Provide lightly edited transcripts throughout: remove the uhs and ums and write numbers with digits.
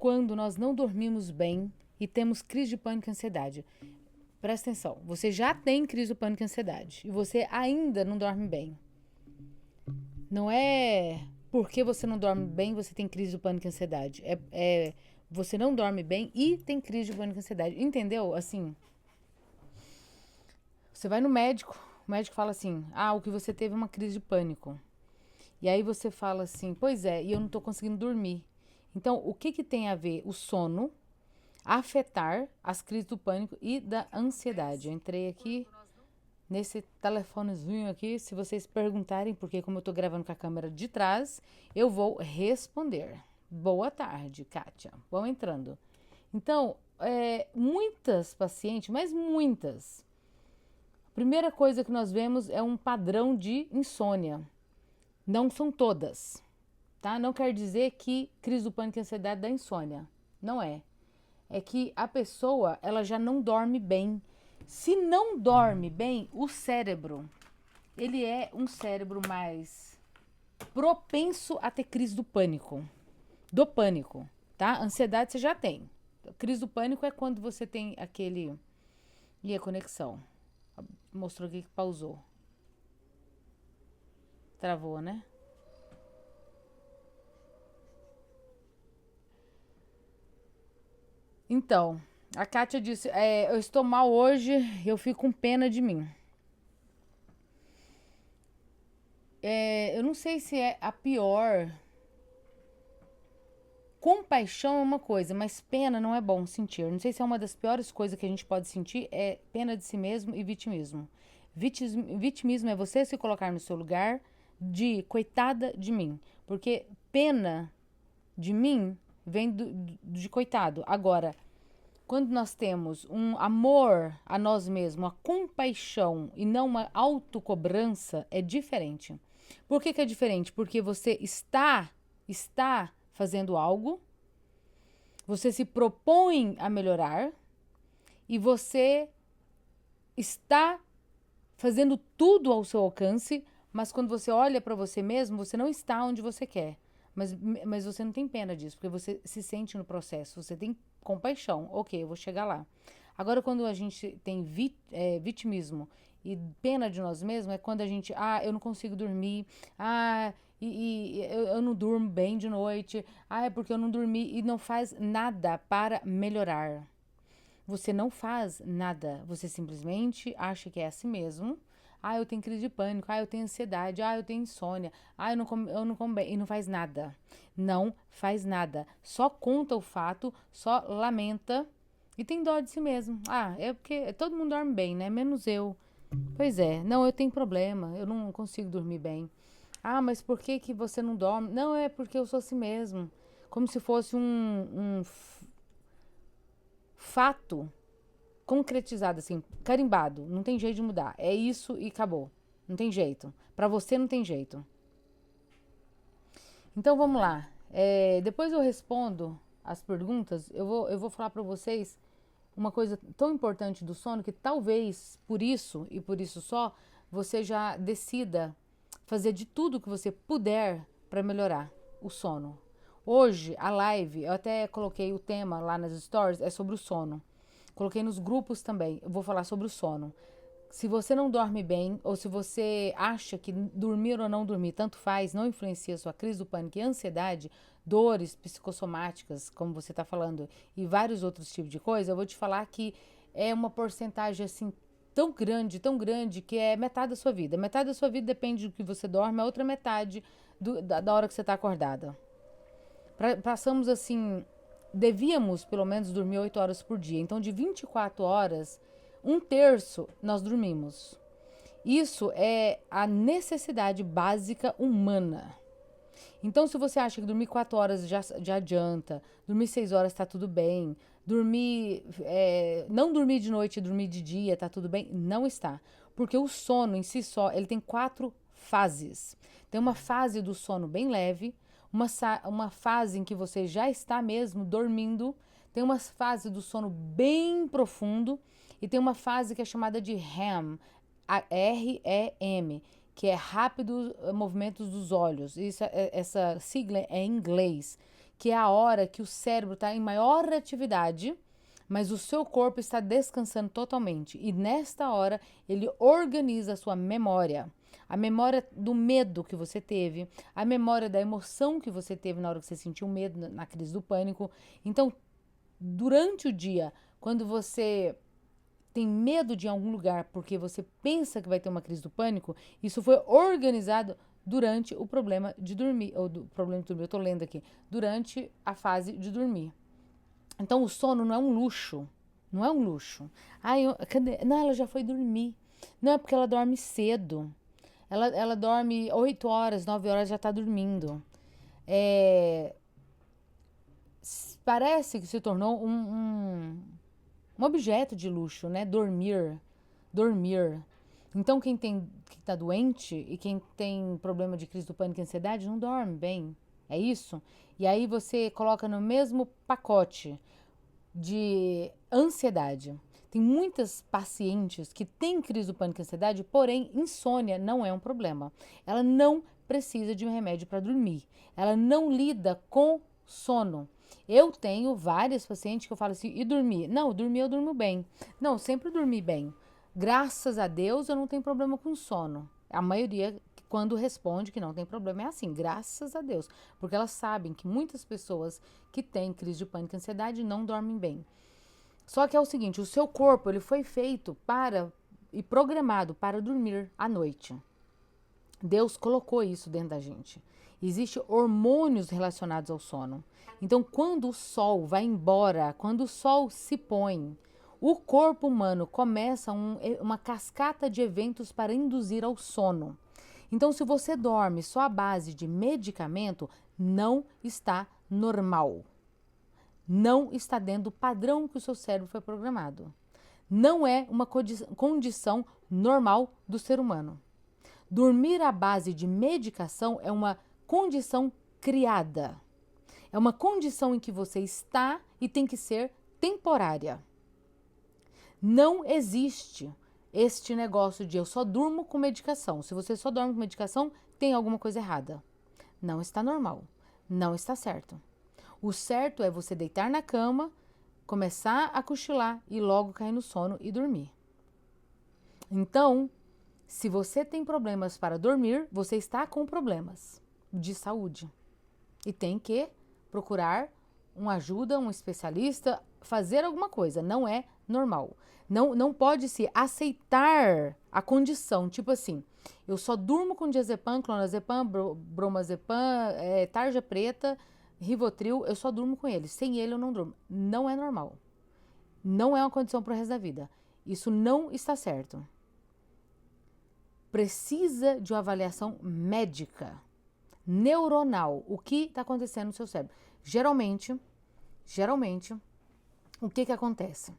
quando nós não dormimos bem e temos crise de pânico e ansiedade. Presta atenção, você já tem crise de pânico e ansiedade e você ainda não dorme bem. Não é porque você não dorme bem, você tem crise de pânico e ansiedade. Você não dorme bem e tem crise de pânico e ansiedade. Entendeu? Assim, você vai no médico, o médico fala assim: ah, o que você teve é uma crise de pânico. E aí você fala assim: pois é, e eu não tô conseguindo dormir. Então, o que tem a ver o sono afetar as crises do pânico e da ansiedade? Eu entrei aqui nesse telefonezinho aqui, se vocês perguntarem, porque como eu tô gravando com a câmera de trás, eu vou responder. Boa tarde, Kátia. Vão entrando. Então, muitas pacientes, mas muitas. A primeira coisa que nós vemos é um padrão de insônia. Não são todas, tá? Não quer dizer que crise do pânico e ansiedade dá insônia. Não é. É que a pessoa, ela já não dorme bem. Se não dorme bem, o cérebro, ele é um cérebro mais propenso a ter crise do pânico. Do pânico, tá? Ansiedade você já tem. Crise do pânico é quando você tem aquele... E a conexão? Mostrou aqui que pausou. Travou, né? Então, a Kátia disse, eu estou mal hoje, eu fico com pena de mim. Eu não sei se é a pior. Compaixão é uma coisa, mas pena não é bom sentir. Não sei se é uma das piores coisas que a gente pode sentir, é pena de si mesmo e vitimismo. Vitimismo é você se colocar no seu lugar de coitada de mim. Porque pena de mim vem de coitado. Agora, quando nós temos um amor a nós mesmos, uma compaixão e não uma autocobrança, é diferente. Por que é diferente? Porque você está fazendo algo, você se propõe a melhorar e você está fazendo tudo ao seu alcance, mas quando você olha para você mesmo, você não está onde você quer. Mas você não tem pena disso, porque você se sente no processo, você tem compaixão. Ok, eu vou chegar lá. Agora, quando a gente tem vitimismo e pena de nós mesmos, é quando a gente, eu não consigo dormir, eu não durmo bem de noite, é porque eu não dormi e não faz nada para melhorar. Você não faz nada, você simplesmente acha que é assim mesmo. Eu tenho crise de pânico, eu tenho ansiedade, eu tenho insônia, eu não como bem, e não faz nada. Não faz nada. Só conta o fato, só lamenta e tem dó de si mesmo. É porque todo mundo dorme bem, né? Menos eu. Pois é, não, eu tenho problema, eu não consigo dormir bem. Mas por que que você não dorme? Não, é porque eu sou assim mesmo. Como se fosse um fato concretizado, assim, carimbado. Não tem jeito de mudar. É isso e acabou. Não tem jeito. Pra você não tem jeito. Então vamos lá. Depois eu respondo as perguntas. Eu vou falar pra vocês uma coisa tão importante do sono que talvez por isso e por isso só você já decida fazer de tudo que você puder para melhorar o sono. Hoje, a live, eu até coloquei o tema lá nas stories, é sobre o sono. Coloquei nos grupos também, eu vou falar sobre o sono. Se você não dorme bem, ou se você acha que dormir ou não dormir, tanto faz, não influencia a sua crise do pânico e ansiedade, dores psicossomáticas, como você está falando, e vários outros tipos de coisa, eu vou te falar que é uma porcentagem assim tão grande, que é metade da sua vida. Metade da sua vida depende do que você dorme, a outra metade da hora que você está acordada. Passamos assim, devíamos pelo menos dormir 8 horas por dia. Então, de 24 horas, um terço nós dormimos. Isso é a necessidade básica humana. Então, se você acha que dormir 4 horas já adianta, dormir 6 horas está tudo bem, não dormir de noite e dormir de dia está tudo bem, não está. Porque o sono em si só, ele tem 4 fases. Tem uma fase do sono bem leve, uma fase em que você já está mesmo dormindo, tem uma fase do sono bem profundo e tem uma fase que é chamada de REM, REM, que é rápido movimentos dos olhos. Essa sigla é em inglês, que é a hora que o cérebro está em maior atividade, mas o seu corpo está descansando totalmente. E nesta hora, ele organiza a sua memória. A memória do medo que você teve, a memória da emoção que você teve na hora que você sentiu medo, na crise do pânico. Então, durante o dia, quando você tem medo de ir a algum lugar porque você pensa que vai ter uma crise do pânico, isso foi organizado durante o problema de dormir, ou do problema de dormir, eu tô lendo aqui, durante a fase de dormir. Então o sono não é um luxo, não é um luxo. Ai, cadê? Não, ela já foi dormir. Não, é porque ela dorme cedo. Ela dorme 8 horas, 9 horas, já tá dormindo. Parece que se tornou um objeto de luxo, né? Dormir. Então quem tá doente e quem tem problema de crise do pânico e ansiedade não dorme bem. É isso? E aí você coloca no mesmo pacote de ansiedade. Tem muitas pacientes que têm crise do pânico e ansiedade, porém insônia não é um problema. Ela não precisa de um remédio para dormir. Ela não lida com sono. Eu tenho várias pacientes que eu falo assim, e dormir? Não, dormir eu durmo bem. Não, sempre dormi bem. Graças a Deus eu não tenho problema com sono. A maioria, quando responde que não tem problema, é assim, graças a Deus. Porque elas sabem que muitas pessoas que têm crise de pânico e ansiedade não dormem bem. Só que é o seguinte, o seu corpo ele foi feito para e programado para dormir à noite. Deus colocou isso dentro da gente. Existem hormônios relacionados ao sono. Então, quando o sol vai embora, quando o sol se põe, o corpo humano começa uma cascata de eventos para induzir ao sono. Então, se você dorme só à base de medicamento, não está normal. Não está dentro do padrão que o seu cérebro foi programado. Não é uma condição normal do ser humano. Dormir à base de medicação é uma condição criada. É uma condição em que você está e tem que ser temporária. Não existe este negócio de eu só durmo com medicação. Se você só dorme com medicação, tem alguma coisa errada. Não está normal. Não está certo. O certo é você deitar na cama, começar a cochilar e logo cair no sono e dormir. Então, se você tem problemas para dormir, você está com problemas de saúde. E tem que procurar uma ajuda, um especialista, fazer alguma coisa. Não é normal. Não pode se aceitar a condição. Tipo assim, eu só durmo com diazepam, clonazepam, bromazepam, tarja preta, Rivotril, eu só durmo com ele. Sem ele eu não durmo. Não é normal. Não é uma condição para o resto da vida. Isso não está certo. Precisa de uma avaliação médica, neuronal. O que está acontecendo no seu cérebro? Geralmente, o que acontece?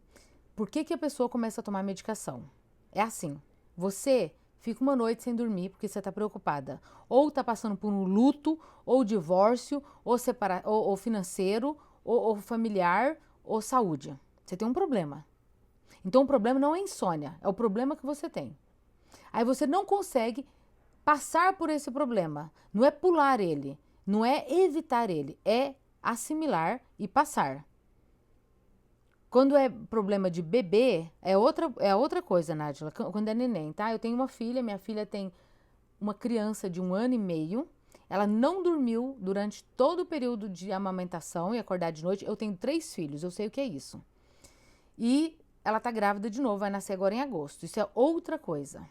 Por que a pessoa começa a tomar medicação? É assim, você fica uma noite sem dormir porque você está preocupada. Ou está passando por um luto, ou divórcio, ou financeiro, ou familiar, ou saúde. Você tem um problema. Então o problema não é insônia, é o problema que você tem. Aí você não consegue passar por esse problema. Não é pular ele, não é evitar ele, é assimilar e passar. Quando é problema de bebê, é outra coisa, Nádia. Quando é neném, tá? Eu tenho uma filha, minha filha tem uma criança de 1 ano e meio. Ela não dormiu durante todo o período de amamentação e acordar de noite. Eu tenho 3 filhos, eu sei o que é isso. E ela tá grávida de novo, vai nascer agora em agosto. Isso é outra coisa.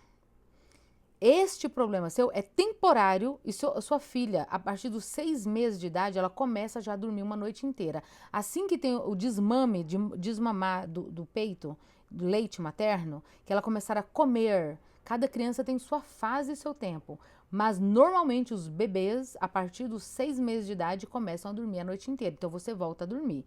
Este problema seu é temporário e sua filha, a partir dos 6 meses de idade, ela começa já a dormir uma noite inteira. Assim que tem o desmame, desmamar do peito, do leite materno, que ela começar a comer. Cada criança tem sua fase e seu tempo. Mas normalmente os bebês, a partir dos 6 meses de idade, começam a dormir a noite inteira. Então você volta a dormir.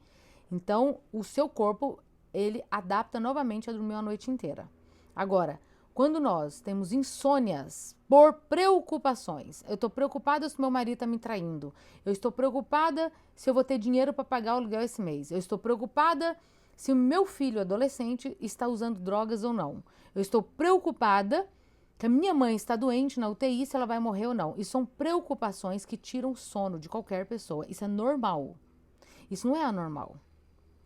Então o seu corpo, ele adapta novamente a dormir a noite inteira. Agora, quando nós temos insônias por preocupações, eu estou preocupada se meu marido está me traindo, eu estou preocupada se eu vou ter dinheiro para pagar o aluguel esse mês, eu estou preocupada se o meu filho adolescente está usando drogas ou não, eu estou preocupada que a minha mãe está doente na UTI, se ela vai morrer ou não. Isso são preocupações que tiram o sono de qualquer pessoa, isso é normal. Isso não é anormal.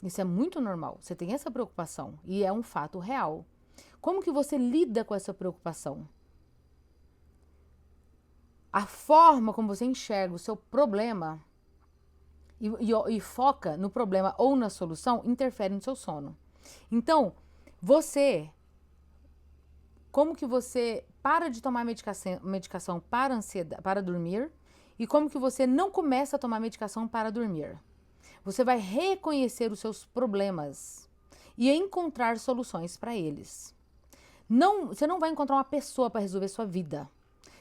Isso é muito normal. Você tem essa preocupação e é um fato real. Como que você lida com essa preocupação? A forma como você enxerga o seu problema e foca no problema ou na solução interfere no seu sono. Então, como que você para de tomar medicação para ansiedade, para dormir, e como que você não começa a tomar medicação para dormir? Você vai reconhecer os seus problemas e encontrar soluções para eles. Você não vai encontrar uma pessoa para resolver sua vida.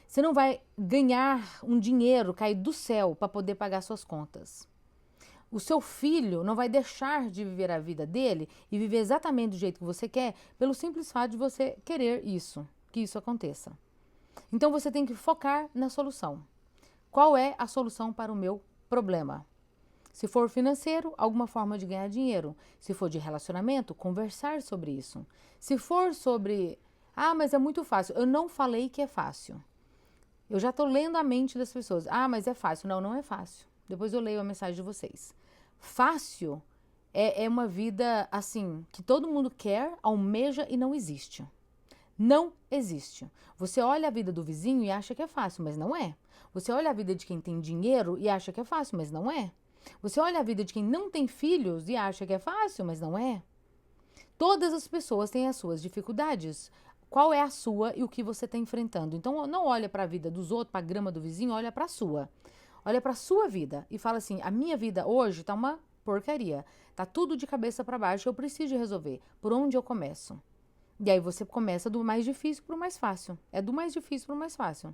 Você não vai ganhar um dinheiro cair do céu para poder pagar suas contas. O seu filho não vai deixar de viver a vida dele e viver exatamente do jeito que você quer, pelo simples fato de você querer isso, que isso aconteça. Então você tem que focar na solução. Qual é a solução para o meu problema? Se for financeiro, alguma forma de ganhar dinheiro. Se for de relacionamento, conversar sobre isso. Se for sobre, mas é muito fácil. Eu não falei que é fácil. Eu já estou lendo a mente das pessoas. Mas é fácil. Não, não é fácil. Depois eu leio a mensagem de vocês. Fácil é uma vida assim, que todo mundo quer, almeja e não existe. Não existe. Você olha a vida do vizinho e acha que é fácil, mas não é. Você olha a vida de quem tem dinheiro e acha que é fácil, mas não é. Você olha a vida de quem não tem filhos e acha que é fácil, mas não é. Todas as pessoas têm as suas dificuldades. Qual é a sua e o que você está enfrentando? Então não olha para a vida dos outros, para a grama do vizinho, olha para a sua. Olha para a sua vida e fala assim: a minha vida hoje tá uma porcaria. Tá tudo de cabeça para baixo, eu preciso de resolver. Por onde eu começo? E aí você começa do mais difícil para o mais fácil. É do mais difícil para o mais fácil.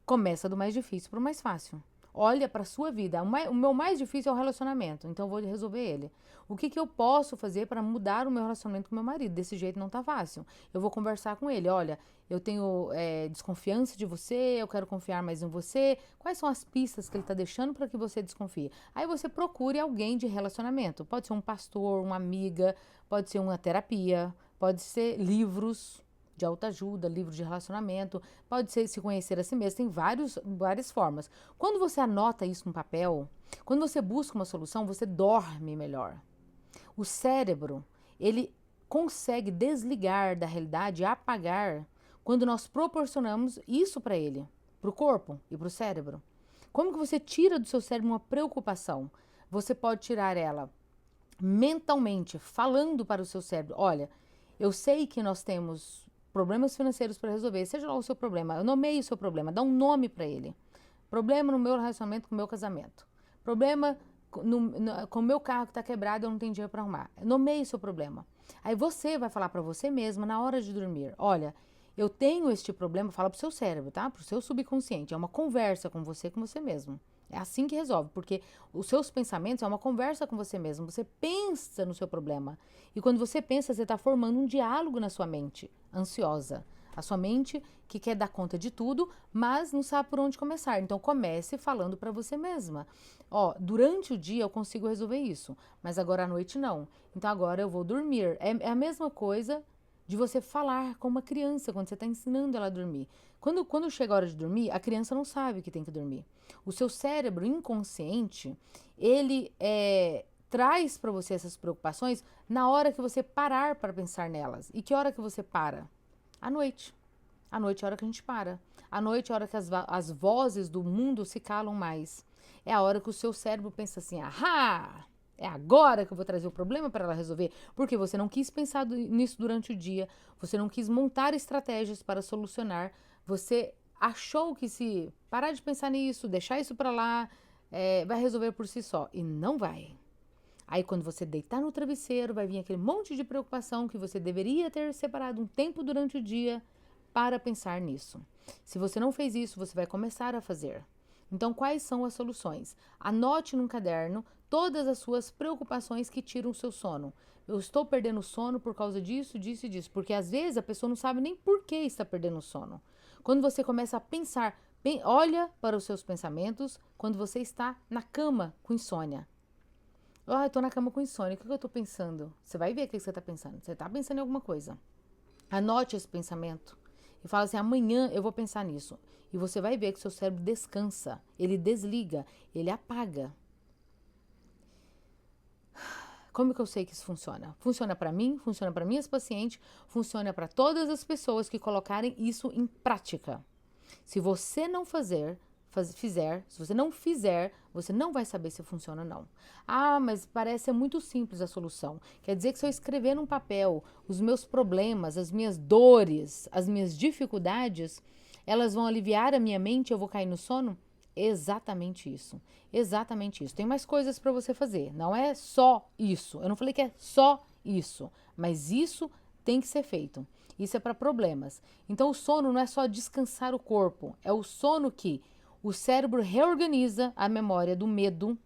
Começa do mais difícil para o mais fácil. Olha para a sua vida. O meu mais difícil é o relacionamento, então eu vou resolver ele. O que eu posso fazer para mudar o meu relacionamento com meu marido? Desse jeito não tá fácil. Eu vou conversar com ele. Olha, eu tenho desconfiança de você, eu quero confiar mais em você. Quais são as pistas que ele está deixando para que você desconfie? Aí você procure alguém de relacionamento. Pode ser um pastor, uma amiga, pode ser uma terapia, pode ser livros de autoajuda, livro de relacionamento, pode ser se conhecer a si mesmo, tem várias formas. Quando você anota isso no papel, quando você busca uma solução, você dorme melhor. O cérebro, ele consegue desligar da realidade, apagar, quando nós proporcionamos isso para ele, para o corpo e para o cérebro. Como que você tira do seu cérebro uma preocupação? Você pode tirar ela mentalmente, falando para o seu cérebro: olha, eu sei que nós temos problemas financeiros para resolver, seja lá o seu problema, eu nomeio o seu problema, dá um nome para ele. Problema no meu relacionamento com o meu casamento. Problema com o meu carro que está quebrado, eu não tenho dinheiro para arrumar. Nomeie o seu problema. Aí você vai falar para você mesma na hora de dormir: olha, eu tenho este problema, fala para o seu cérebro, tá? Para o seu subconsciente. É uma conversa com você mesmo. É assim que resolve, porque os seus pensamentos é uma conversa com você mesmo. Você pensa no seu problema. E quando você pensa, você está formando um diálogo na sua mente ansiosa. A sua mente que quer dar conta de tudo, mas não sabe por onde começar. Então comece falando para você mesma: durante o dia eu consigo resolver isso, mas agora à noite não. Então agora eu vou dormir. É a mesma coisa de você falar com uma criança quando você está ensinando ela a dormir. Quando chega a hora de dormir, a criança não sabe que tem que dormir. O seu cérebro inconsciente, ele traz para você essas preocupações na hora que você parar para pensar nelas. E que hora que você para? À noite. À noite é a hora que a gente para. À noite é a hora que as vozes do mundo se calam mais. É a hora que o seu cérebro pensa assim: ahá! É agora que eu vou trazer o problema para ela resolver, porque você não quis pensar nisso durante o dia, você não quis montar estratégias para solucionar, você achou que se parar de pensar nisso, deixar isso para lá, vai resolver por si só. E não vai. Aí quando você deitar no travesseiro, vai vir aquele monte de preocupação que você deveria ter separado um tempo durante o dia para pensar nisso. Se você não fez isso, você vai começar a fazer. Então, quais são as soluções? Anote num caderno todas as suas preocupações que tiram o seu sono. Eu estou perdendo sono por causa disso, disso e disso. Porque às vezes a pessoa não sabe nem por que está perdendo o sono. Quando você começa a pensar, olha para os seus pensamentos quando você está na cama com insônia. Eu estou na cama com insônia, o que eu estou pensando? Você vai ver o que você está pensando. Você está pensando em alguma coisa. Anote esse pensamento. E fala assim: amanhã eu vou pensar nisso. E você vai ver que seu cérebro descansa, ele desliga, ele apaga. Como que eu sei que isso funciona? Funciona para mim, funciona para minhas pacientes, funciona para todas as pessoas que colocarem isso em prática. Se você não fizer, se você não fizer, você não vai saber se funciona ou não. Ah, mas parece ser muito simples a solução. Quer dizer que se eu escrever num papel os meus problemas, as minhas dores, as minhas dificuldades, elas vão aliviar a minha mente e eu vou cair no sono? Exatamente isso. Exatamente isso. Tem mais coisas para você fazer. Não é só isso. Eu não falei que é só isso, mas isso tem que ser feito. Isso é para problemas. Então, o sono não é só descansar o corpo, é o sono que o cérebro reorganiza a memória do medo,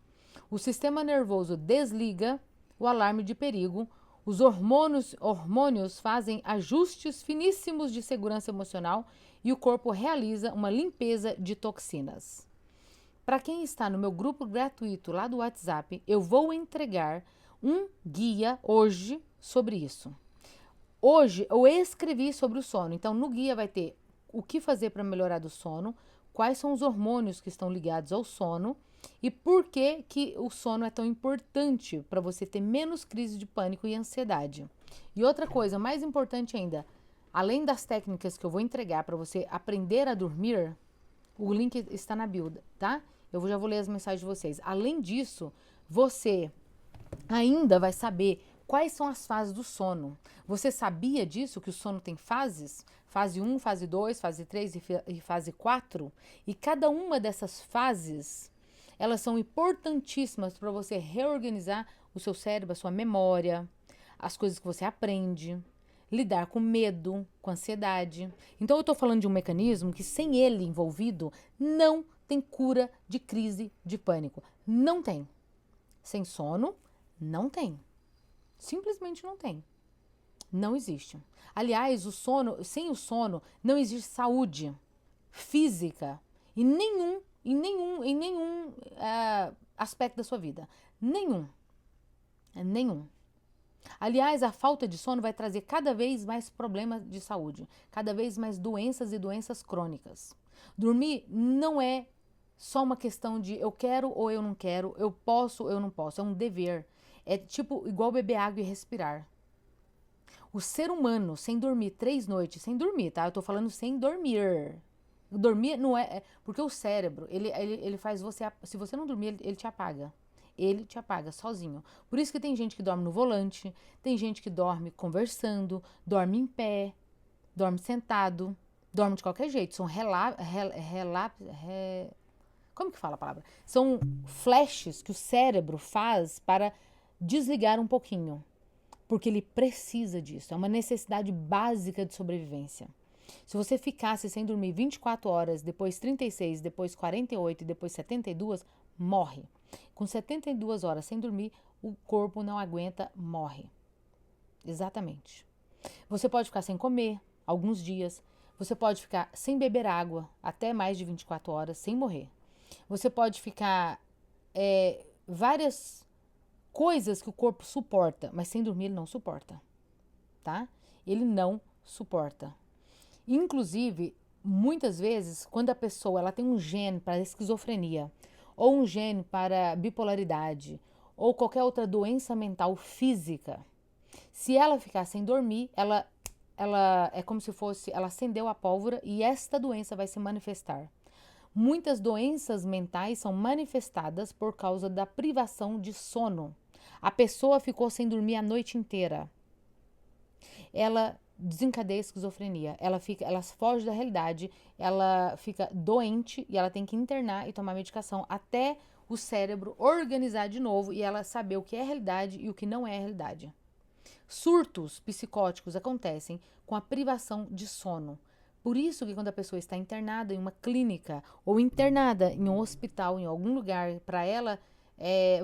o sistema nervoso desliga o alarme de perigo, os hormônios fazem ajustes finíssimos de segurança emocional e o corpo realiza uma limpeza de toxinas. Para quem está no meu grupo gratuito lá do WhatsApp, eu vou entregar um guia hoje sobre isso. Hoje eu escrevi sobre o sono, então no guia vai ter o que fazer para melhorar do sono, quais são os hormônios que estão ligados ao sono e por que o sono é tão importante para você ter menos crise de pânico e ansiedade. E outra coisa, mais importante ainda, além das técnicas que eu vou entregar para você aprender a dormir, o link está na bio, tá? Eu já vou ler as mensagens de vocês. Além disso, você ainda vai saber quais são as fases do sono. Você sabia disso, que o sono tem fases? Fase 1, fase 2, fase 3 e fase 4? E cada uma dessas fases, elas são importantíssimas para você reorganizar o seu cérebro, a sua memória, as coisas que você aprende, lidar com medo, com ansiedade. Então eu estou falando de um mecanismo que sem ele envolvido, não tem cura de crise de pânico. Não tem. Sem sono, não tem. Simplesmente não tem. Não existe. Aliás, sem o sono, não existe saúde física em nenhum aspecto da sua vida. Nenhum. Nenhum. Aliás, a falta de sono vai trazer cada vez mais problemas de saúde, cada vez mais doenças e doenças crônicas. Dormir não é só uma questão de eu quero ou eu não quero, eu posso ou eu não posso, é um dever. É tipo igual beber água e respirar. O ser humano, sem dormir 3 noites, sem dormir, tá? Eu tô falando sem dormir. Dormir não é... Porque o cérebro, ele faz você... Se você não dormir, ele te apaga. Ele te apaga sozinho. Por isso que tem gente que dorme no volante, tem gente que dorme conversando, dorme em pé, dorme sentado, dorme de qualquer jeito. São como que fala a palavra? São flashes que o cérebro faz para desligar um pouquinho. Porque ele precisa disso. É uma necessidade básica de sobrevivência. Se você ficasse sem dormir 24 horas, depois 36, depois 48 e depois 72, morre. Com 72 horas sem dormir, o corpo não aguenta, morre. Exatamente. Você pode ficar sem comer alguns dias. Você pode ficar sem beber água até mais de 24 horas sem morrer. Você pode ficar várias coisas que o corpo suporta, mas sem dormir ele não suporta, tá? Ele não suporta. Inclusive, muitas vezes, quando a pessoa ela tem um gene para esquizofrenia, ou um gene para bipolaridade, ou qualquer outra doença mental física, se ela ficar sem dormir, ela é como se fosse, ela acendeu a pólvora e esta doença vai se manifestar. Muitas doenças mentais são manifestadas por causa da privação de sono. A pessoa ficou sem dormir a noite inteira. Ela desencadeia a esquizofrenia. Ela foge da realidade, ela fica doente e ela tem que internar e tomar medicação até o cérebro organizar de novo e ela saber o que é realidade e o que não é realidade. Surtos psicóticos acontecem com a privação de sono. Por isso que quando a pessoa está internada em uma clínica ou internada em um hospital, em algum lugar, para ela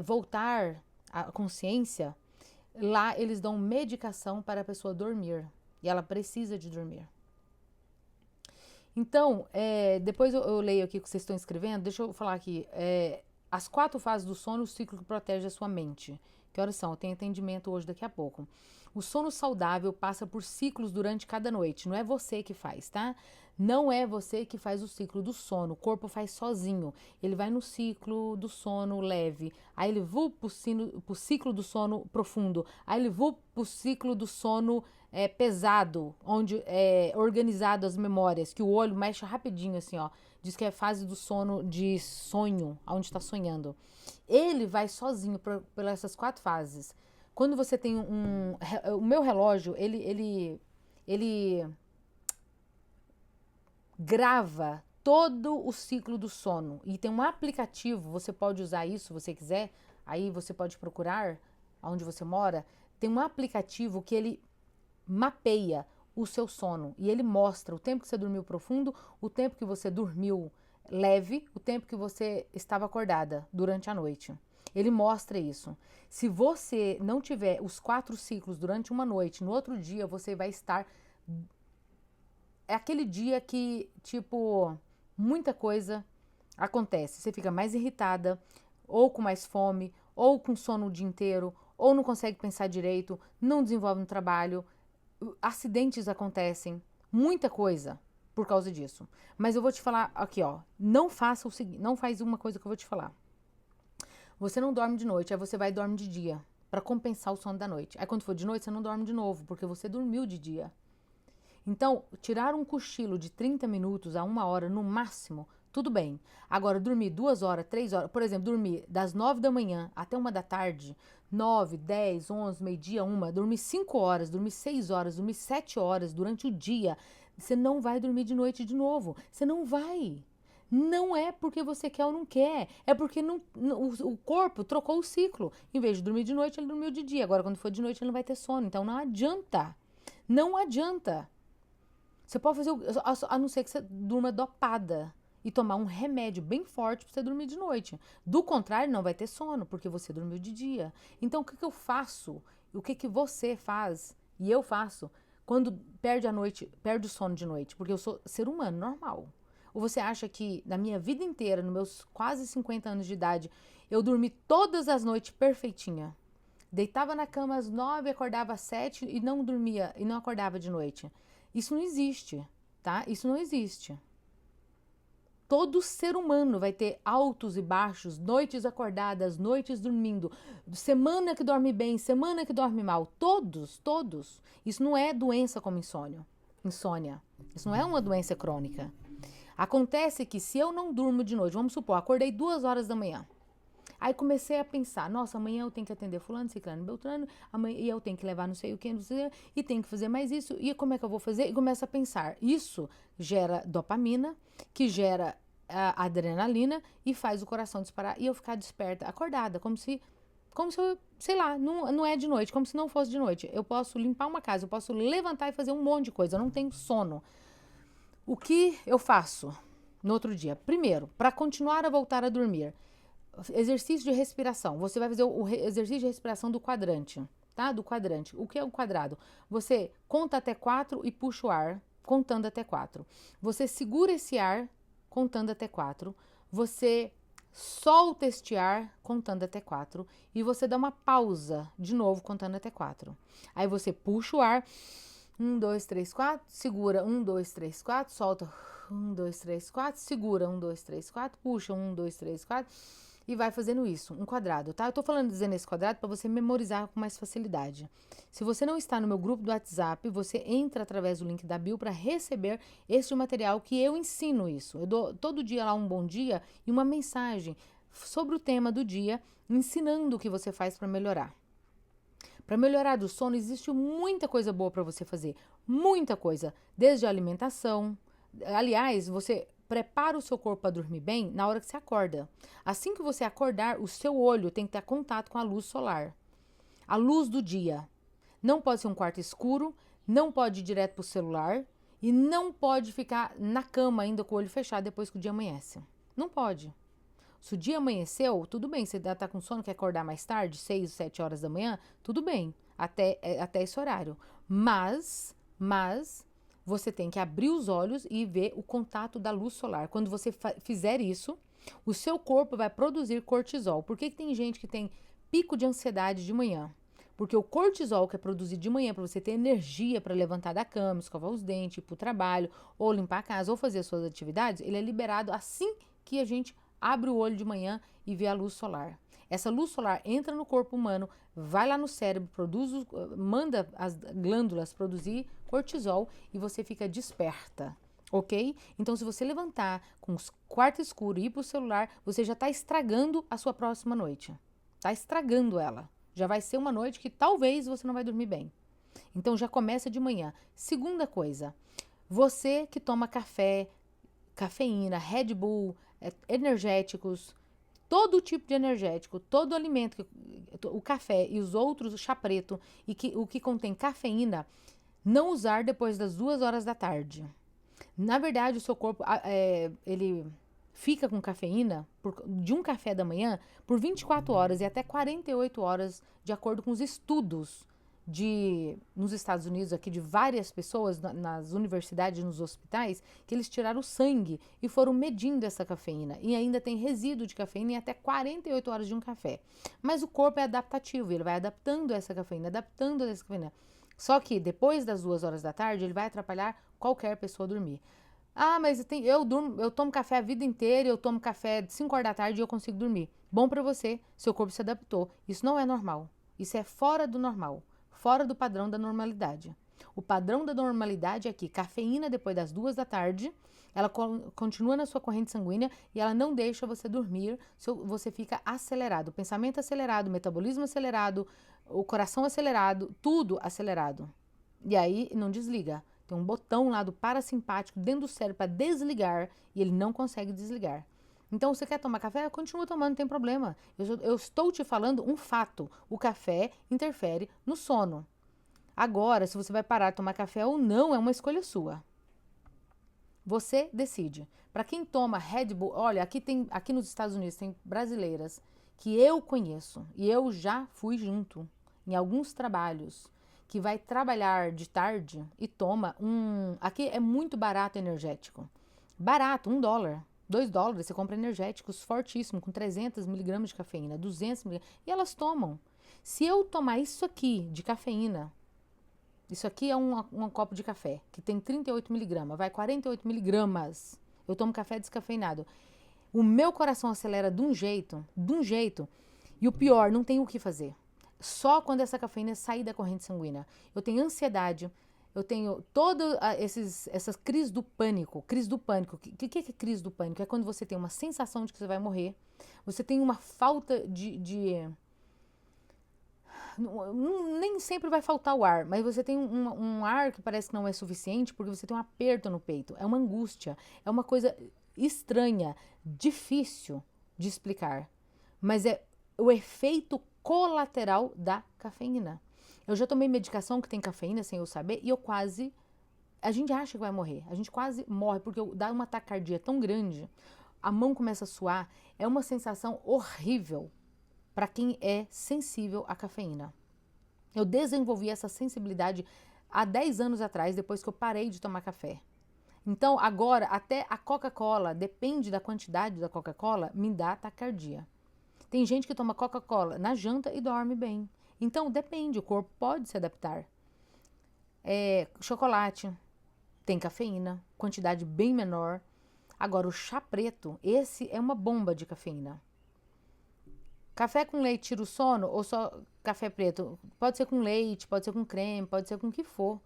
voltar à consciência, lá eles dão medicação para a pessoa dormir. E ela precisa de dormir. Então, depois eu leio aqui o que vocês estão escrevendo. Deixa eu falar aqui. As 4 fases do sono, o ciclo que protege a sua mente. Que horas são? Eu tenho atendimento hoje daqui a pouco. O sono saudável passa por ciclos durante cada noite. Não é você que faz, tá? Não é você que faz o ciclo do sono, o corpo faz sozinho. Ele vai no ciclo do sono leve, aí ele vai pro ciclo do sono profundo, aí ele vai pro ciclo do sono pesado, onde é organizado as memórias, que o olho mexe rapidinho assim, ó. Diz que é fase do sono de sonho, onde está sonhando. Ele vai sozinho por essas 4 fases. Quando você tem o meu relógio, ele grava todo o ciclo do sono. E tem um aplicativo, você pode usar isso se você quiser, aí você pode procurar onde você mora. Tem um aplicativo que ele mapeia o seu sono e ele mostra o tempo que você dormiu profundo, o tempo que você dormiu leve, o tempo que você estava acordada durante a noite. Ele mostra isso. Se você não tiver os 4 ciclos durante uma noite, no outro dia você vai estar... É aquele dia que, tipo, muita coisa acontece. Você fica mais irritada, ou com mais fome, ou com sono o dia inteiro, ou não consegue pensar direito, não desenvolve no trabalho, acidentes acontecem, muita coisa por causa disso. Mas eu vou te falar aqui, ó, não faça o seguinte, não faz uma coisa que eu vou te falar. Você não dorme de noite, aí você vai e dorme de dia, para compensar o sono da noite. Aí quando for de noite, você não dorme de novo, porque você dormiu de dia. Então, tirar um cochilo de 30 minutos a 1 hora no máximo, tudo bem. Agora, dormir 2 horas, 3 horas, por exemplo, dormir das 9 da manhã até 1 da tarde, 9, 10, 11, meio-dia, 1, dormir 5 horas, dormir 6 horas, dormir 7 horas durante o dia, você não vai dormir de noite de novo. Você não vai. Não é porque você quer ou não quer, é porque o corpo trocou o ciclo. Em vez de dormir de noite, ele dormiu de dia. Agora, quando for de noite, ele não vai ter sono. Então, não adianta. Não adianta. Você pode fazer, a não ser que você durma dopada e tomar um remédio bem forte para você dormir de noite. Do contrário, não vai ter sono, porque você dormiu de dia. Então, o que eu faço? O que você faz e eu faço quando perde a noite, perde o sono de noite? Porque eu sou ser humano normal. Ou você acha que na minha vida inteira, nos meus quase 50 anos de idade, eu dormi todas as noites perfeitinha? Deitava na cama às 9, acordava às 7 e não dormia e não acordava de noite. Isso não existe, tá? Isso não existe. Todo ser humano vai ter altos e baixos, noites acordadas, noites dormindo, semana que dorme bem, semana que dorme mal. Todos, todos. Isso não é doença como insônia. Isso não é uma doença crônica. Acontece que se eu não durmo de noite, vamos supor, acordei 2 horas da manhã. Aí comecei a pensar, nossa, amanhã eu tenho que atender fulano, ciclano, beltrano, amanhã eu tenho que levar não sei o que, não sei, e tenho que fazer mais isso, e como é que eu vou fazer? E começa a pensar. Isso gera dopamina, que gera a adrenalina e faz o coração disparar e eu ficar desperta, acordada, como se eu, sei lá, não é de noite, como se não fosse de noite. Eu posso limpar uma casa, eu posso levantar e fazer um monte de coisa, eu não tenho sono. O que eu faço no outro dia? Primeiro, para continuar a voltar a dormir, exercício de respiração. Você vai fazer o exercício de respiração do quadrante, tá? Do quadrante. O que é o quadrado? Você conta até 4 e puxa o ar, contando até 4. Você segura esse ar, contando até 4. Você solta este ar, contando até 4. E você dá uma pausa, de novo, contando até 4. Aí você puxa o ar, 1, 2, 3, 4, segura, 1, 2, 3, 4, solta, 1, 2, 3, 4, segura, 1, 2, 3, 4, puxa, 1, 2, 3, 4, e vai fazendo isso, um quadrado, tá? Eu tô dizendo esse quadrado para você memorizar com mais facilidade. Se você não está no meu grupo do WhatsApp, você entra através do link da bio para receber este material que eu ensino isso. Eu dou todo dia lá um bom dia e uma mensagem sobre o tema do dia, ensinando o que você faz para melhorar. Para melhorar do sono, existe muita coisa boa para você fazer. Muita coisa. Desde a alimentação. Aliás, você prepara o seu corpo para dormir bem na hora que você acorda. Assim que você acordar, o seu olho tem que ter contato com a luz solar. A luz do dia. Não pode ser um quarto escuro, não pode ir direto para o celular e não pode ficar na cama ainda com o olho fechado depois que o dia amanhece. Não pode. Se o dia amanheceu, tudo bem, você está com sono, quer acordar mais tarde, 6, 7 horas da manhã, tudo bem, até esse horário. Mas você tem que abrir os olhos e ver o contato da luz solar. Quando você fizer isso, o seu corpo vai produzir cortisol. Por que tem gente que tem pico de ansiedade de manhã? Porque o cortisol que é produzido de manhã para você ter energia para levantar da cama, escovar os dentes, ir para o trabalho, ou limpar a casa, ou fazer as suas atividades, ele é liberado assim que a gente abre o olho de manhã e vê a luz solar. Essa luz solar entra no corpo humano, vai lá no cérebro, manda as glândulas produzir cortisol e você fica desperta, ok? Então, se você levantar com o quarto escuro e ir pro celular, você já está estragando a sua próxima noite. Está estragando ela. Já vai ser uma noite que talvez você não vai dormir bem. Então, já começa de manhã. Segunda coisa, você que toma café, cafeína, Red Bull, energéticos, todo tipo de energético, todo alimento, o café e os outros, o chá preto, o que contém cafeína, não usar depois das 2 horas da tarde. Na verdade, o seu corpo, ele fica com cafeína de um café da manhã por 24 horas e até 48 horas, de acordo com os estudos nos Estados Unidos, aqui de várias pessoas, nas universidades, nos hospitais, que eles tiraram o sangue e foram medindo essa cafeína. E ainda tem resíduo de cafeína em até 48 horas de um café. Mas o corpo é adaptativo, ele vai adaptando essa cafeína. Só que depois das 2 horas da tarde, ele vai atrapalhar qualquer pessoa dormir. Ah, mas eu tomo café a vida inteira, eu tomo café de 5 horas da tarde e eu consigo dormir. Bom pra você, seu corpo se adaptou. Isso não é normal. Isso é fora do normal. Fora do padrão da normalidade. O padrão da normalidade é que cafeína depois das 2 da tarde, ela continua na sua corrente sanguínea e ela não deixa você dormir, você fica acelerado. O pensamento acelerado, o metabolismo acelerado, o coração acelerado, tudo acelerado. E aí não desliga. Tem um botão lá do parasimpático dentro do cérebro para desligar e ele não consegue desligar. Então, você quer tomar café? Continua tomando, não tem problema. Eu estou te falando um fato. O café interfere no sono. Agora, se você vai parar de tomar café ou não, é uma escolha sua. Você decide. Para quem toma Red Bull, olha, aqui nos Estados Unidos tem brasileiras que eu conheço e eu já fui junto em alguns trabalhos, que vai trabalhar de tarde e toma aqui é muito barato energético. Barato, $1. $2, você compra energéticos fortíssimos, com 300 miligramas de cafeína, 200 miligramas, e elas tomam. Se eu tomar isso aqui de cafeína, isso aqui é um copo de café, que tem 38 miligramas, vai 48 miligramas, eu tomo café descafeinado. O meu coração acelera de um jeito, e o pior, não tem o que fazer. Só quando essa cafeína sair da corrente sanguínea. Eu tenho ansiedade, eu tenho todas essas crises do pânico. O que é crise do pânico? É quando você tem uma sensação de que você vai morrer. Você tem uma falta nem sempre vai faltar o ar, mas você tem um ar que parece que não é suficiente porque você tem um aperto no peito. É uma angústia, é uma coisa estranha, difícil de explicar. Mas é o efeito colateral da cafeína. Eu já tomei medicação que tem cafeína sem eu saber e a gente acha que vai morrer, a gente quase morre porque dá uma taquicardia tão grande, a mão começa a suar, é uma sensação horrível para quem é sensível à cafeína. Eu desenvolvi essa sensibilidade há 10 anos atrás, depois que eu parei de tomar café. Então agora até a Coca-Cola, depende da quantidade da Coca-Cola, me dá taquicardia. Tem gente que toma Coca-Cola na janta e dorme bem. Então, depende, o corpo pode se adaptar. Chocolate tem cafeína, quantidade bem menor. Agora, o chá preto, esse é uma bomba de cafeína. Café com leite tira o sono ou só café preto? Pode ser com leite, pode ser com creme, pode ser com o que for.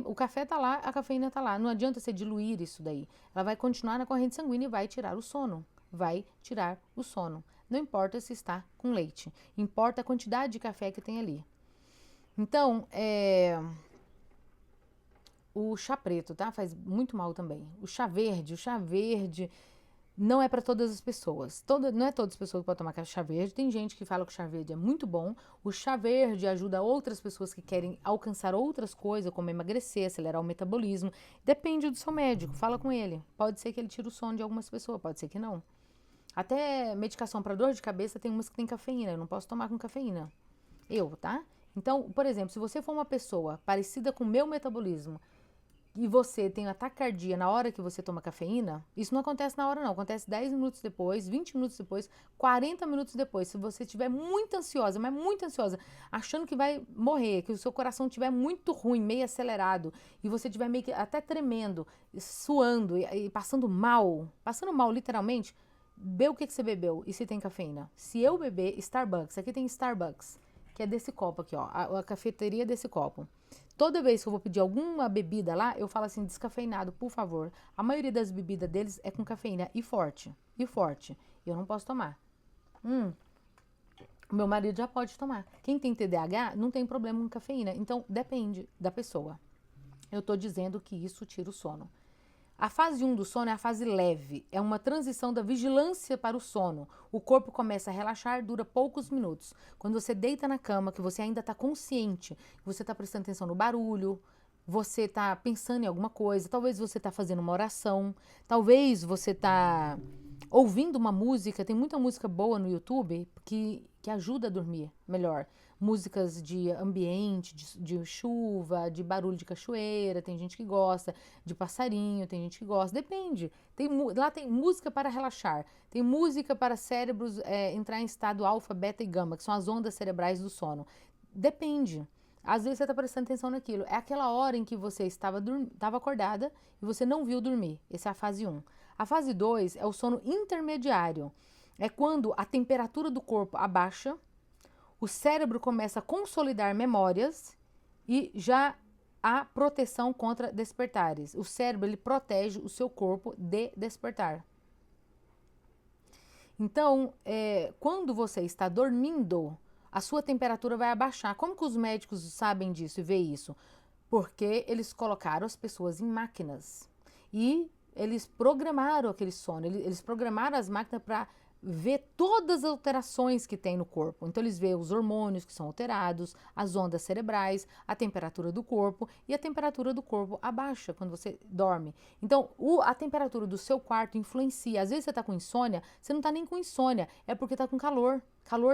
O café tá lá, a cafeína tá lá. Não adianta você diluir isso daí. Ela vai continuar na corrente sanguínea e vai tirar o sono. Não importa se está com leite. Importa a quantidade de café que tem ali. Então, o chá preto, tá? Faz muito mal também. O chá verde não é para todas as pessoas. Não é todas as pessoas que podem tomar chá verde. Tem gente que fala que o chá verde é muito bom. O chá verde ajuda outras pessoas que querem alcançar outras coisas, como emagrecer, acelerar o metabolismo. Depende do seu médico, fala com ele. Pode ser que ele tire o sono de algumas pessoas, pode ser que não. Até medicação para dor de cabeça tem umas que tem cafeína, eu não posso tomar com cafeína. Tá? Então, por exemplo, se você for uma pessoa parecida com o meu metabolismo, e você tem um ataque cardíaco na hora que você toma cafeína, isso não acontece na hora não, acontece 10 minutos depois, 20 minutos depois, 40 minutos depois. Se você estiver muito ansiosa, mas muito ansiosa, achando que vai morrer, que o seu coração estiver muito ruim, meio acelerado, e você estiver meio que até tremendo, suando e passando mal literalmente, vê o que você bebeu e se tem cafeína. Se eu beber Starbucks, aqui tem Starbucks, que é desse copo aqui, ó, a cafeteria é desse copo. Toda vez que eu vou pedir alguma bebida lá, eu falo assim, descafeinado, por favor. A maioria das bebidas deles é com cafeína e forte. E forte. Eu não posso tomar. Meu marido já pode tomar. Quem tem TDAH não tem problema com cafeína. Então, depende da pessoa. Eu tô dizendo que isso tira o sono. A fase 1 do sono é a fase leve, é uma transição da vigilância para o sono. O corpo começa a relaxar, dura poucos minutos. Quando você deita na cama, que você ainda está consciente, que você está prestando atenção no barulho, você está pensando em alguma coisa, talvez você está fazendo uma oração, talvez você está ouvindo uma música, tem muita música boa no YouTube que ajuda a dormir melhor. Músicas de ambiente, de chuva, de barulho de cachoeira, tem gente que gosta, de passarinho, tem gente que gosta, depende. Lá tem música para relaxar, tem música para cérebros entrar em estado alfa, beta e gama, que são as ondas cerebrais do sono. Depende. Às vezes você está prestando atenção naquilo. É aquela hora em que você estava acordada e você não viu dormir. Essa é a fase 1. A fase 2 é o sono intermediário. É quando a temperatura do corpo abaixa, o cérebro começa a consolidar memórias e já há proteção contra despertares. O cérebro ele protege o seu corpo de despertar. Então, quando você está dormindo, a sua temperatura vai abaixar. Como que os médicos sabem disso e veem isso? Porque eles colocaram as pessoas em máquinas e eles programaram aquele sono, eles programaram as máquinas para ver todas as alterações que tem no corpo. Então eles veem os hormônios que são alterados, as ondas cerebrais, a temperatura do corpo, e a temperatura do corpo abaixa quando você dorme. Então a temperatura do seu quarto influencia. Às vezes você está com insônia, você não está nem com insônia, é porque está com calor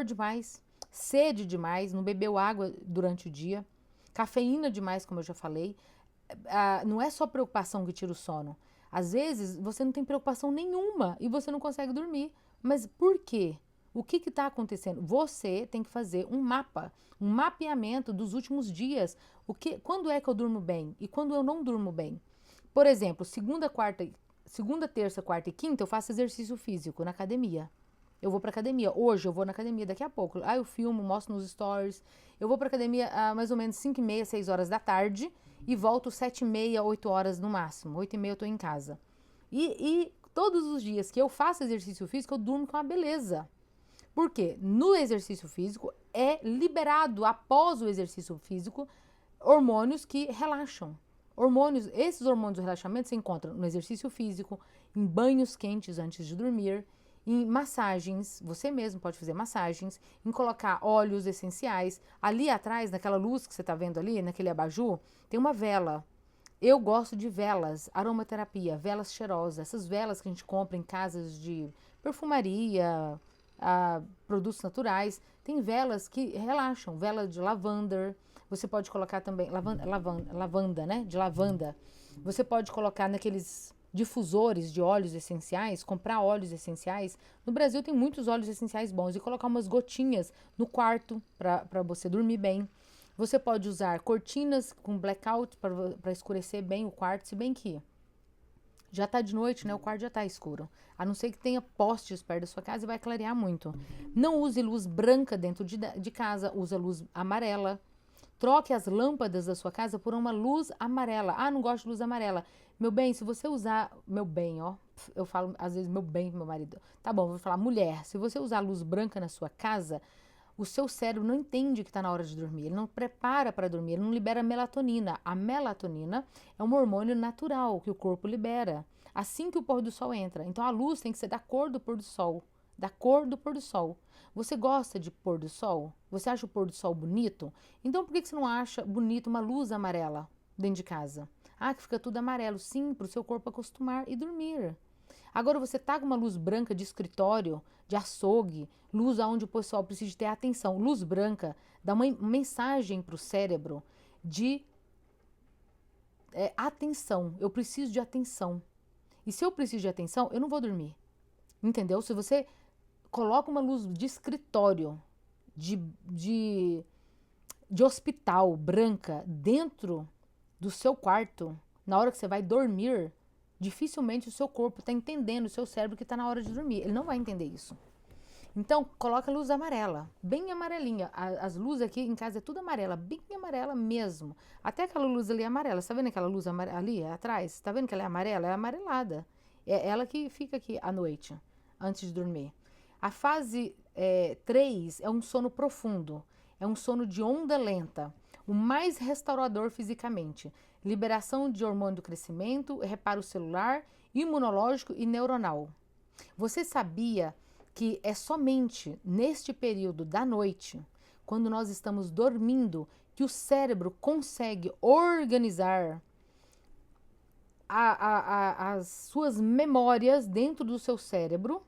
demais, sede demais, não bebeu água durante o dia, cafeína demais, como eu já falei. Não é só preocupação que tira o sono. Às vezes você não tem preocupação nenhuma e você não consegue dormir. Mas por quê? O que está acontecendo? Você tem que fazer um mapa, um mapeamento dos últimos dias. Quando é que eu durmo bem e quando eu não durmo bem? Por exemplo, segunda, terça, quarta e quinta eu faço exercício físico na academia. Eu vou para academia. Hoje eu vou na academia, daqui a pouco. Eu filmo, mostro nos stories. Eu vou para academia mais ou menos 5h30, 6 horas da tarde e volto 7h30, 8 horas no máximo. 8h30 eu tô em casa. E todos os dias que eu faço exercício físico, eu durmo com uma beleza. Por quê? No exercício físico é liberado, após o exercício físico, hormônios que relaxam. Esses hormônios do relaxamento se encontram no exercício físico, em banhos quentes antes de dormir, em massagens, você mesmo pode fazer massagens, em colocar óleos essenciais. Ali atrás, naquela luz que você está vendo ali, naquele abajur, tem uma vela. Eu gosto de velas, aromaterapia, velas cheirosas, essas velas que a gente compra em casas de perfumaria, produtos naturais. Tem velas que relaxam, vela de lavanda. Você pode colocar também, lavanda, né? De lavanda. Você pode colocar naqueles difusores de óleos essenciais, comprar óleos essenciais. No Brasil tem muitos óleos essenciais bons e colocar umas gotinhas no quarto para você dormir bem. Você pode usar cortinas com blackout para escurecer bem o quarto, se bem que já está de noite, né? O quarto já está escuro. A não ser que tenha postes perto da sua casa e vai clarear muito. Não use luz branca dentro de casa, usa luz amarela. Troque as lâmpadas da sua casa por uma luz amarela. Não gosto de luz amarela. Meu bem, se você usar... Meu bem, ó. Eu falo às vezes meu bem pro meu marido. Tá bom, vou falar mulher. Se você usar luz branca na sua casa, o seu cérebro não entende que está na hora de dormir. Ele não prepara para dormir. Ele não libera melatonina. A melatonina é um hormônio natural que o corpo libera assim que o pôr do sol entra. Então a luz tem que ser da cor do pôr do sol. Da cor do pôr do sol. Você gosta de pôr do sol? Você acha o pôr do sol bonito? Então por que você não acha bonito uma luz amarela dentro de casa? Que fica tudo amarelo. Sim, para o seu corpo acostumar e dormir. Agora você tá com uma luz branca de escritório, de açougue, luz onde o pessoal precisa ter atenção. Luz branca dá uma mensagem para o cérebro de atenção. Eu preciso de atenção. E se eu preciso de atenção, eu não vou dormir. Entendeu? Se você coloca uma luz de escritório, de, de, de hospital branca dentro do seu quarto, na hora que você vai dormir, dificilmente o seu corpo está entendendo, o seu cérebro que está na hora de dormir. Ele não vai entender isso. Então, coloca luz amarela, bem amarelinha. As luzes aqui em casa é tudo amarela, bem amarela mesmo. Até aquela luz ali é amarela. Você tá vendo aquela luz ali atrás? Tá vendo que ela é amarela? É amarelada. É ela que fica aqui à noite, antes de dormir. A fase 3 é um sono profundo. É um sono de onda lenta. O mais restaurador fisicamente. Liberação de hormônio do crescimento, reparo celular, imunológico e neuronal. Você sabia que é somente neste período da noite, quando nós estamos dormindo, que o cérebro consegue organizar as suas memórias dentro do seu cérebro,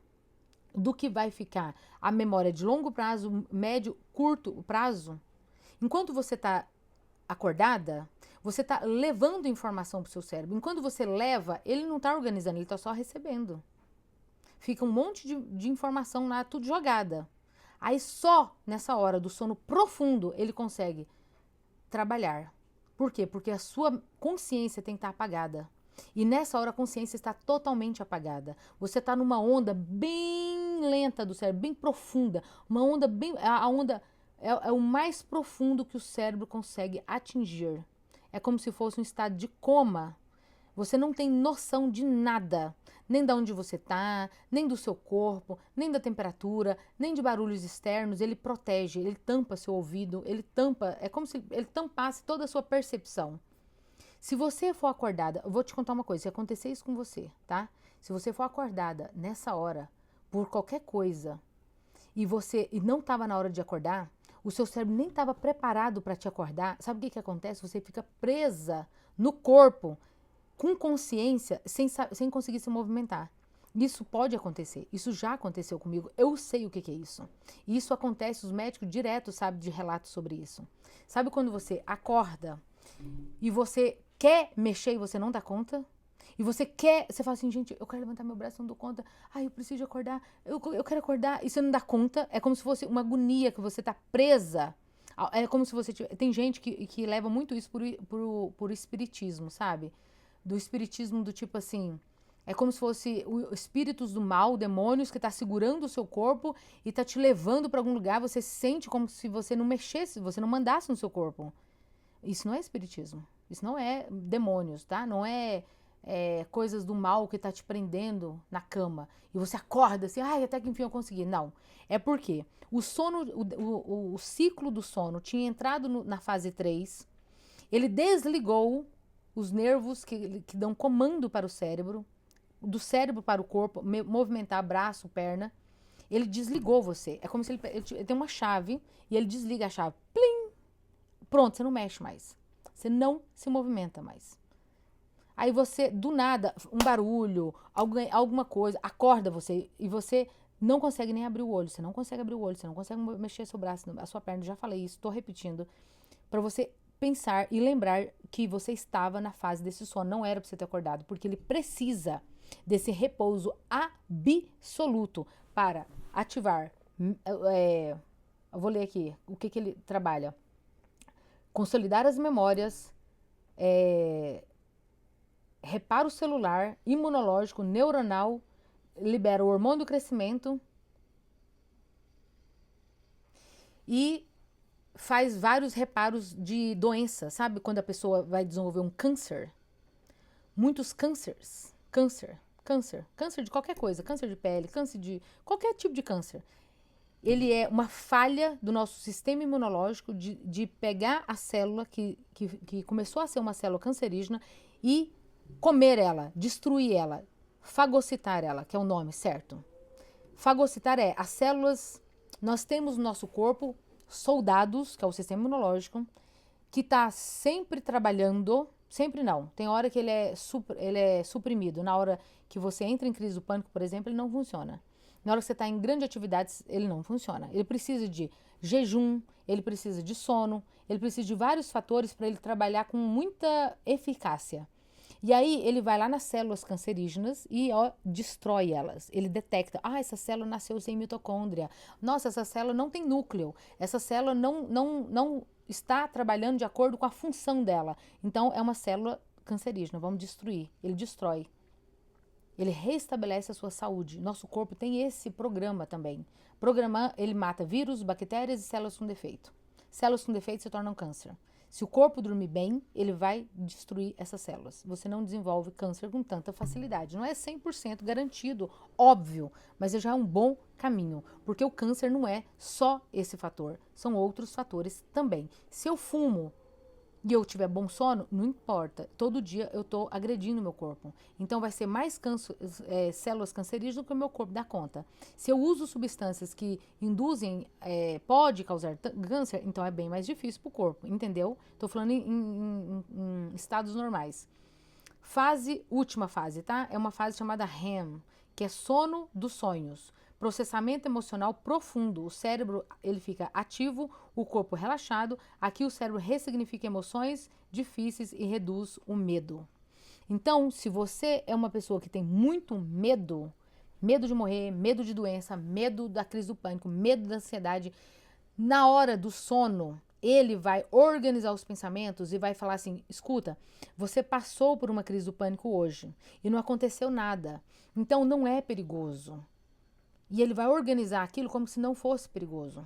do que vai ficar a memória de longo prazo, médio, curto prazo. Enquanto você está acordada, você está levando informação para o seu cérebro. Enquanto você leva, ele não está organizando, ele está só recebendo. Fica um monte de informação lá, tudo jogada. Aí só nessa hora do sono profundo ele consegue trabalhar. Por quê? Porque a sua consciência tem que estar apagada. E nessa hora a consciência está totalmente apagada. Você está numa onda bem lenta do cérebro, bem profunda. Uma onda bem... A onda é o mais profundo que o cérebro consegue atingir. É como se fosse um estado de coma. Você não tem noção de nada, nem de onde você está, nem do seu corpo, nem da temperatura, nem de barulhos externos. Ele protege, ele tampa seu ouvido, ele tampa, é como se ele tampasse toda a sua percepção. Se você for acordada, eu vou te contar uma coisa, se acontecer isso com você, tá? Se você for acordada nessa hora, por qualquer coisa, e não estava na hora de acordar, o seu cérebro nem estava preparado para te acordar, sabe o que acontece? Você fica presa no corpo, com consciência, sem conseguir se movimentar. Isso pode acontecer, isso já aconteceu comigo, eu sei o que é isso. E isso acontece, os médicos direto sabem de relatos sobre isso. Sabe quando você acorda e você quer mexer e você não dá conta? E você fala assim, gente, eu quero levantar meu braço, não dou conta. Ai, eu preciso acordar, eu quero acordar. E você não dá conta, é como se fosse uma agonia que você tá presa. É como se você... Tem gente que leva muito isso por espiritismo, sabe? Do espiritismo do tipo assim, é como se fosse espíritos do mal, demônios que tá segurando o seu corpo e tá te levando para algum lugar, você se sente como se você não mexesse, você não mandasse no seu corpo. Isso não é espiritismo, isso não é demônios, tá? Não é coisas do mal que tá te prendendo na cama e você acorda assim, ai, até que enfim eu consegui. Não, é porque o sono, o ciclo do sono tinha entrado na fase 3, ele desligou os nervos que dão comando para o cérebro, do cérebro para o corpo, movimentar braço, perna. Ele desligou você. É como se ele tem uma chave e ele desliga a chave. Plim! Pronto, você não mexe mais. Você não se movimenta mais. Aí você, do nada, um barulho, alguma coisa, acorda você e você não consegue nem abrir o olho. Você não consegue abrir o olho, você não consegue mexer seu braço, a sua perna. Já falei isso, estou repetindo. Para você pensar e lembrar que você estava na fase desse sono, não era para você ter acordado, porque ele precisa desse repouso absoluto para ativar. Eu vou ler aqui o que ele trabalha: consolidar as memórias, reparo celular, imunológico, neuronal, libera o hormônio do crescimento e faz vários reparos de doença, sabe? Quando a pessoa vai desenvolver um câncer, muitos cânceres, câncer de qualquer coisa, câncer de pele, câncer de qualquer tipo de câncer. Ele é uma falha do nosso sistema imunológico de pegar a célula que começou a ser uma célula cancerígena e comer ela, destruir ela, fagocitar ela, que é o nome certo. Fagocitar é as células, nós temos no nosso corpo soldados, que é o sistema imunológico, que está sempre trabalhando, sempre não, tem hora que ele é suprimido, na hora que você entra em crise do pânico, por exemplo, ele não funciona. Na hora que você está em grande atividade, ele não funciona. Ele precisa de jejum, ele precisa de sono, ele precisa de vários fatores para ele trabalhar com muita eficácia. E aí ele vai lá nas células cancerígenas e destrói elas. Ele detecta, essa célula nasceu sem mitocôndria. Nossa, essa célula não tem núcleo. Essa célula não está trabalhando de acordo com a função dela. Então é uma célula cancerígena, vamos destruir. Ele destrói. Ele restabelece a sua saúde. Nosso corpo tem esse programa também. Ele mata vírus, bactérias e células com defeito. Células com defeito se tornam câncer. Se o corpo dormir bem, ele vai destruir essas células. Você não desenvolve câncer com tanta facilidade. Não é 100% garantido, óbvio, mas já é um bom caminho, porque o câncer não é só esse fator, são outros fatores também. Se eu fumo e eu tiver bom sono, não importa. Todo dia eu estou agredindo o meu corpo. Então vai ser mais células cancerígenas do que o meu corpo dá conta. Se eu uso substâncias que induzem, pode causar câncer, então é bem mais difícil para o corpo, entendeu? Estou falando em estados normais. Última fase, tá? É uma fase chamada REM, que é sono dos sonhos. Processamento emocional profundo. O cérebro, ele fica ativo, o corpo relaxado. Aqui o cérebro ressignifica emoções difíceis e reduz o medo. Então, se você é uma pessoa que tem muito medo, medo de morrer, medo de doença, medo da crise do pânico, medo da ansiedade, na hora do sono, ele vai organizar os pensamentos e vai falar assim, escuta, você passou por uma crise do pânico hoje e não aconteceu nada, então não é perigoso. E ele vai organizar aquilo como se não fosse perigoso.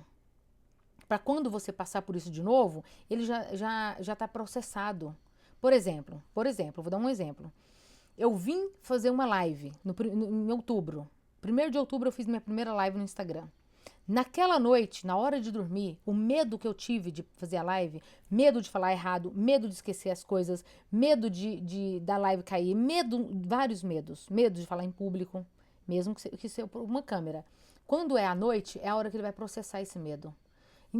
Para quando você passar por isso de novo, ele já está processado. Por exemplo, vou dar um exemplo. Eu vim fazer uma live em outubro. 1º de outubro eu fiz minha primeira live no Instagram. Naquela noite, na hora de dormir, o medo que eu tive de fazer a live, medo de falar errado, medo de esquecer as coisas, medo da live cair, vários medos. Medo de falar em público, mesmo que seja por uma câmera. Quando é à noite, é a hora que ele vai processar esse medo.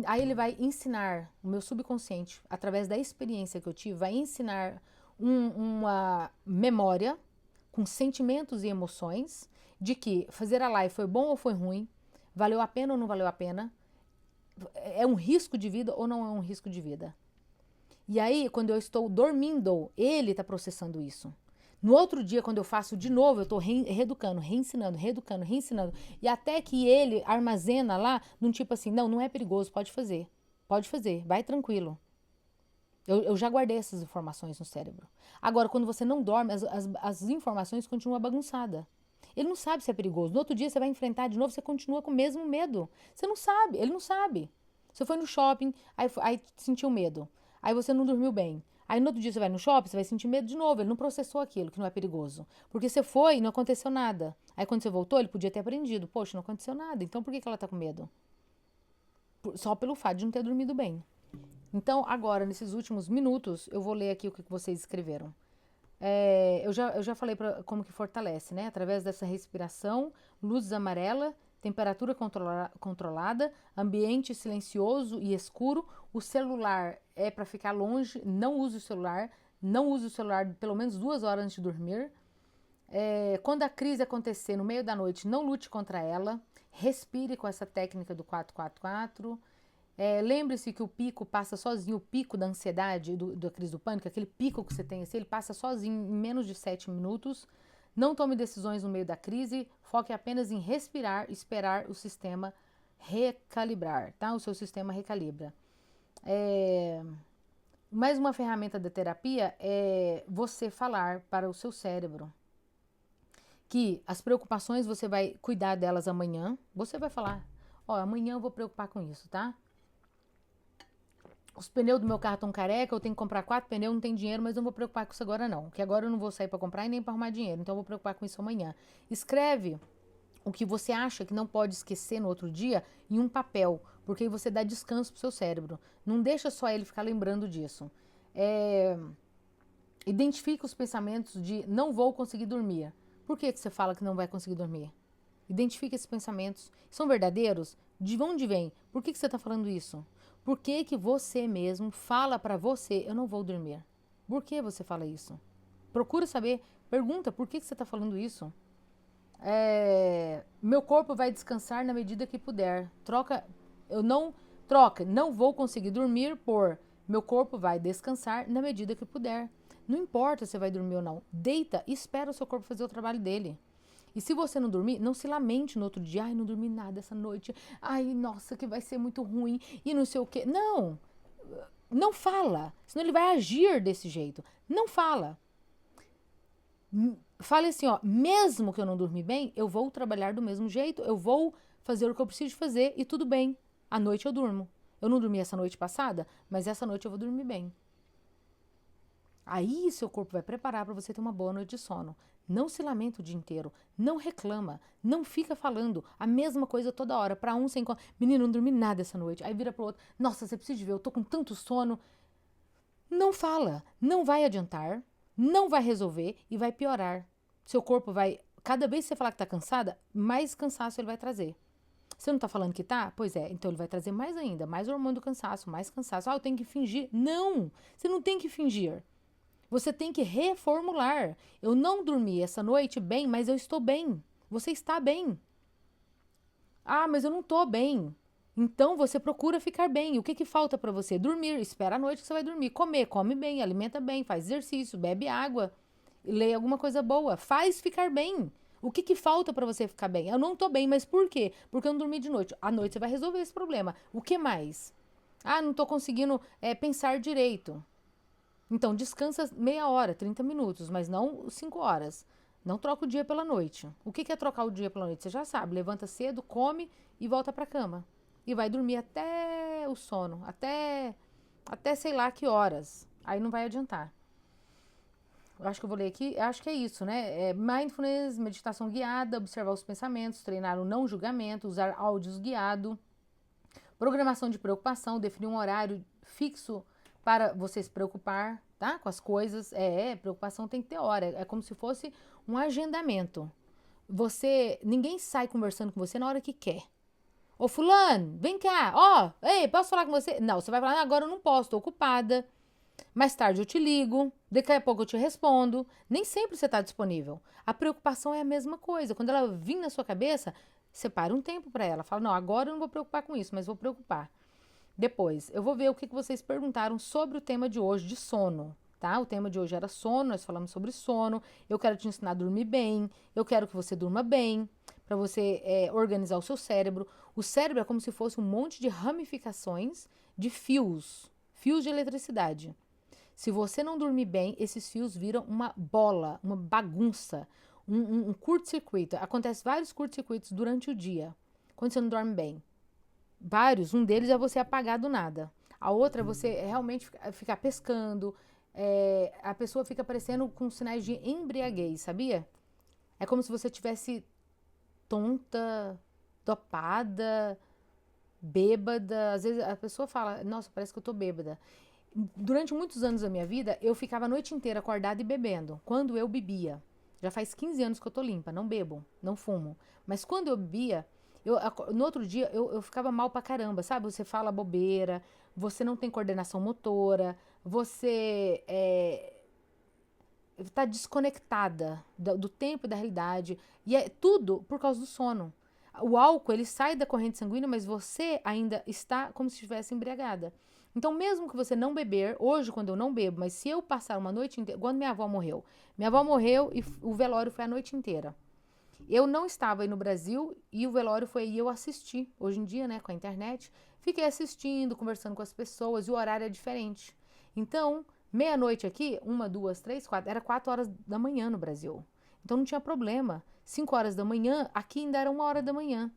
Aí ele vai ensinar, o meu subconsciente, através da experiência que eu tive, vai ensinar uma memória com sentimentos e emoções de que fazer a live foi bom ou foi ruim, valeu a pena ou não valeu a pena, é um risco de vida ou não é um risco de vida. E aí, quando eu estou dormindo, ele está processando isso. No outro dia, quando eu faço de novo, eu estou reeducando, reensinando, reeducando, reensinando. E até que ele armazena lá, num tipo assim, não é perigoso, pode fazer, vai tranquilo. Eu já guardei essas informações no cérebro. Agora, quando você não dorme, as informações continuam bagunçadas. Ele não sabe se é perigoso. No outro dia, você vai enfrentar de novo, você continua com o mesmo medo. Você não sabe, ele não sabe. Você foi no shopping, aí sentiu medo. Aí você não dormiu bem. Aí no outro dia você vai no shopping, você vai sentir medo de novo. Ele não processou aquilo, que não é perigoso. Porque você foi e não aconteceu nada. Aí quando você voltou, ele podia ter aprendido. Poxa, não aconteceu nada. Então por que ela tá com medo? Só pelo fato de não ter dormido bem. Então agora, nesses últimos minutos, eu vou ler aqui o que vocês escreveram. Eu já falei como que fortalece, né? Através dessa respiração, luzes amarela, temperatura controlada, ambiente silencioso e escuro. O celular é para ficar longe, não use o celular. Não use o celular pelo menos 2 horas antes de dormir. Quando a crise acontecer no meio da noite, não lute contra ela. Respire com essa técnica do 444. Lembre-se que o pico passa sozinho, o pico da ansiedade, da crise do pânico, aquele pico que você tem assim, ele passa sozinho em menos de 7 minutos. Não tome decisões no meio da crise, foque apenas em respirar e esperar o sistema recalibrar, tá? O seu sistema recalibra. Mais uma ferramenta da terapia é você falar para o seu cérebro que as preocupações você vai cuidar delas amanhã. Você vai falar, amanhã eu vou preocupar com isso, tá? Os pneus do meu carro estão careca, eu tenho que comprar 4 pneus, não tem dinheiro, mas não vou preocupar com isso agora não. Porque agora eu não vou sair para comprar e nem para arrumar dinheiro, então eu vou preocupar com isso amanhã. Escreve o que você acha que não pode esquecer no outro dia em um papel, porque aí você dá descanso pro seu cérebro. Não deixa só ele ficar lembrando disso. Identifique os pensamentos de não vou conseguir dormir. Por que você fala que não vai conseguir dormir? Identifique esses pensamentos. São verdadeiros? De onde vem? Por que você está falando isso? Por que você mesmo fala para você, eu não vou dormir? Por que você fala isso? Procura saber, pergunta, por que você está falando isso? Meu corpo vai descansar na medida que puder. Troca, não vou conseguir dormir por meu corpo vai descansar na medida que puder. Não importa se vai dormir ou não. Deita e espera o seu corpo fazer o trabalho dele. E se você não dormir, não se lamente no outro dia. Ai, não dormi nada essa noite. Ai, nossa, que vai ser muito ruim. E não sei o quê. Não. Não fala. Senão ele vai agir desse jeito. Não fala. Fale assim, ó. Mesmo que eu não dormi bem, eu vou trabalhar do mesmo jeito. Eu vou fazer o que eu preciso fazer e tudo bem. À noite eu durmo. Eu não dormi essa noite passada, mas essa noite eu vou dormir bem. Aí seu corpo vai preparar para você ter uma boa noite de sono. Não se lamenta o dia inteiro, não reclama, não fica falando a mesma coisa toda hora. Para um sem menino, não dormi nada essa noite. Aí vira pro outro, nossa, você precisa de ver, eu tô com tanto sono. Não fala, não vai adiantar, não vai resolver e vai piorar. Seu corpo vai, cada vez que você falar que tá cansada, mais cansaço ele vai trazer. Você não tá falando que tá? Pois é, então ele vai trazer mais ainda, mais hormônio do cansaço, mais cansaço. Ah, eu tenho que fingir. Não, você não tem que fingir. Você tem que reformular. Eu não dormi essa noite bem, mas eu estou bem. Você está bem. Ah, mas eu não estou bem. Então você procura ficar bem. O que que falta para você? Dormir. Espera a noite que você vai dormir. Comer, come bem, alimenta bem, faz exercício, bebe água, leia alguma coisa boa, faz ficar bem. O que que falta para você ficar bem? Eu não estou bem, mas por quê? Porque eu não dormi de noite. À noite você vai resolver esse problema. O que mais? Ah, não estou conseguindo pensar direito. Então, descansa meia hora, 30 minutos, mas não 5 horas. Não troca o dia pela noite. O que é trocar o dia pela noite? Você já sabe. Levanta cedo, come e volta para a cama. E vai dormir até o sono, até sei lá que horas. Aí não vai adiantar. Eu acho que eu vou ler aqui. Eu acho que é isso, né? Mindfulness, meditação guiada, observar os pensamentos, treinar o não julgamento, usar áudios guiados, programação de preocupação, definir um horário fixo para você se preocupar, tá? Com as coisas. Preocupação tem que ter hora. É como se fosse um agendamento. Ninguém sai conversando com você na hora que quer. Ô fulano, vem cá, ei, posso falar com você? Não, você vai falar, agora eu não posso, tô ocupada. Mais tarde eu te ligo, daqui a pouco eu te respondo. Nem sempre você está disponível. A preocupação é a mesma coisa. Quando ela vir na sua cabeça, separa um tempo para ela. Fala, não, agora eu não vou preocupar com isso, mas vou preocupar. Depois, eu vou ver o que vocês perguntaram sobre o tema de hoje, de sono, tá? O tema de hoje era sono, nós falamos sobre sono. Eu quero te ensinar a dormir bem, eu quero que você durma bem, para você organizar o seu cérebro. O cérebro é como se fosse um monte de ramificações de fios de eletricidade. Se você não dormir bem, esses fios viram uma bola, uma bagunça, um curto-circuito. Acontece vários curto-circuitos durante o dia, quando você não dorme bem. Vários, um deles é você apagar do nada. A outra é você realmente ficar pescando. A pessoa fica parecendo com sinais de embriaguez, sabia? É como se você tivesse tonta, dopada, bêbada. Às vezes a pessoa fala, nossa, parece que eu tô bêbada. Durante muitos anos da minha vida, eu ficava a noite inteira acordada e bebendo. Quando eu bebia. Já faz 15 anos que eu tô limpa, não bebo, não fumo. Mas quando eu bebia, no outro dia eu ficava mal pra caramba, sabe? Você fala bobeira, você não tem coordenação motora, você tá desconectada do tempo e da realidade. E é tudo por causa do sono. O álcool, ele sai da corrente sanguínea, mas você ainda está como se estivesse embriagada. Então, mesmo que você não beber, hoje, quando eu não bebo, mas se eu passar uma noite inteira, quando minha avó morreu e o velório foi a noite inteira. Eu não estava aí no Brasil e o velório foi aí eu assisti. Hoje em dia, né, com a internet, fiquei assistindo, conversando com as pessoas e o horário é diferente. Então, meia-noite aqui, 1, 2, 3, 4, era 4 horas da manhã no Brasil. Então não tinha problema. 5 horas da manhã, aqui ainda era 1 hora da manhã.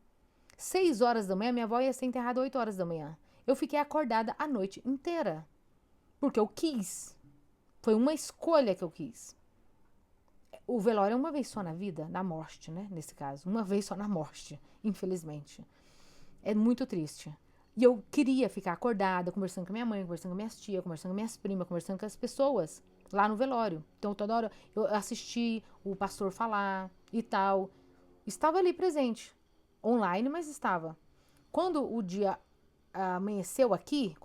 6 horas da manhã, minha avó ia ser enterrada 8 horas da manhã. Eu fiquei acordada a noite inteira. Porque eu quis. Foi uma escolha que eu quis. O velório é uma vez só na vida, na morte, né? Nesse caso. Uma vez só na morte, infelizmente. É muito triste. E eu queria ficar acordada, conversando com a minha mãe, conversando com minhas tias, conversando com minhas primas, conversando com as pessoas lá no velório. Então, toda hora eu assisti o pastor falar e tal. Estava ali presente. Online, mas estava. Quando o dia amanheceu aqui,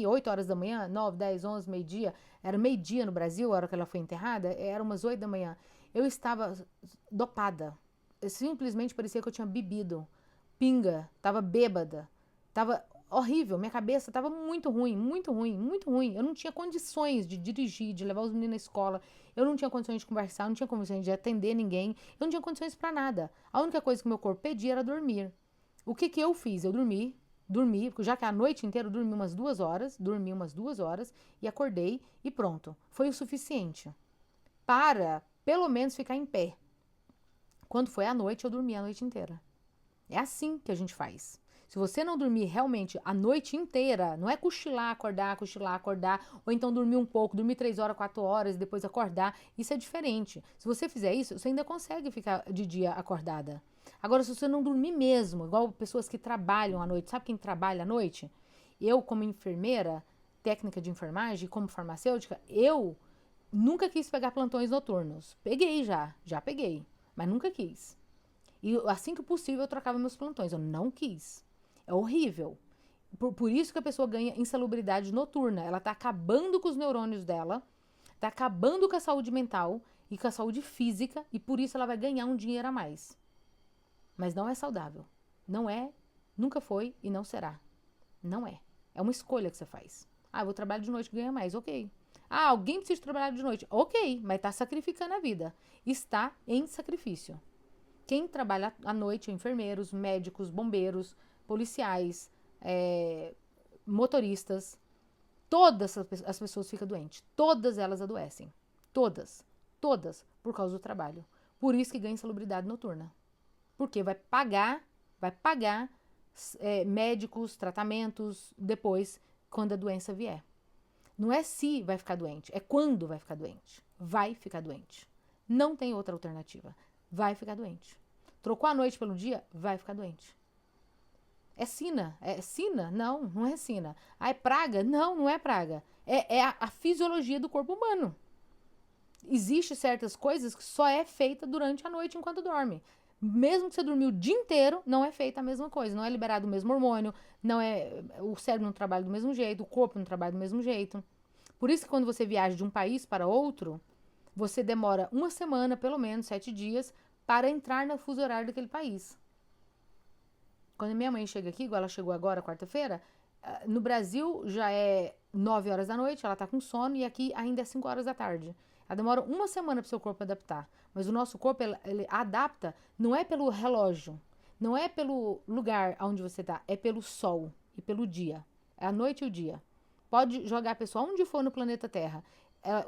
8 horas da manhã, 9, 10, 11, meio-dia, era meio-dia no Brasil, a hora que ela foi enterrada, era umas 8 da manhã. Eu estava dopada. Simplesmente parecia que eu tinha bebido pinga, tava bêbada. horrível, minha cabeça tava muito ruim, muito ruim, muito ruim. Eu não tinha condições de dirigir, de levar os meninos na escola. Eu não tinha condições de conversar, não tinha condições de atender ninguém. Eu não tinha condições para nada. A única coisa que meu corpo pedia era dormir. O que que eu fiz? Eu dormi, porque já que a noite inteira eu dormi umas 2 horas e acordei e pronto. Foi o suficiente para, pelo menos, ficar em pé. Quando foi à noite, eu dormi a noite inteira. É assim que a gente faz. Se você não dormir realmente a noite inteira, não é cochilar, acordar, ou então dormir um pouco, dormir 3 horas, 4 horas e depois acordar, isso é diferente. Se você fizer isso, você ainda consegue ficar de dia acordada. Agora, se você não dormir mesmo, igual pessoas que trabalham à noite, sabe quem trabalha à noite? Eu, como enfermeira, técnica de enfermagem, como farmacêutica, eu nunca quis pegar plantões noturnos. Peguei já peguei, mas nunca quis. E assim que possível eu trocava meus plantões. Eu não quis. É horrível. Por isso que a pessoa ganha insalubridade noturna. Ela tá acabando com os neurônios dela, tá acabando com a saúde mental e com a saúde física, e por isso ela vai ganhar um dinheiro a mais. Mas não é saudável. Não é, nunca foi e não será. Não é. É uma escolha que você faz. Ah, eu vou trabalhar de noite que ganha mais. Ok. Ah, alguém precisa trabalhar de noite. Ok, mas tá sacrificando a vida. Está em sacrifício. Quem trabalha à noite, enfermeiros, médicos, bombeiros, policiais, motoristas, todas as pessoas ficam doentes. Todas elas adoecem. Todas. Todas por causa do trabalho. Por isso que ganha insalubridade noturna. Porque vai pagar médicos, tratamentos depois, quando a doença vier. Não é se vai ficar doente, é quando vai ficar doente. Vai ficar doente. Não tem outra alternativa. Vai ficar doente. Trocou a noite pelo dia, vai ficar doente. É sina. É sina? Não, não é sina. Ah, é praga? Não, não é praga. É a fisiologia do corpo humano. Existem certas coisas que só é feita durante a noite enquanto dorme. Mesmo que você dormiu o dia inteiro, não é feita a mesma coisa. Não é liberado o mesmo hormônio, o cérebro não trabalha do mesmo jeito, o corpo não trabalha do mesmo jeito. Por isso que quando você viaja de um país para outro, você demora uma semana, pelo menos 7 dias, para entrar no fuso horário daquele país. Quando minha mãe chega aqui, igual ela chegou agora, quarta-feira, no Brasil já é 9 horas da noite, ela tá com sono, e aqui ainda é 5 horas da tarde. Ela demora uma semana para o seu corpo adaptar. Mas o nosso corpo, ele adapta, não é pelo relógio, não é pelo lugar onde você tá, é pelo sol e pelo dia. É a noite e o dia. Pode jogar a pessoa onde for no planeta Terra.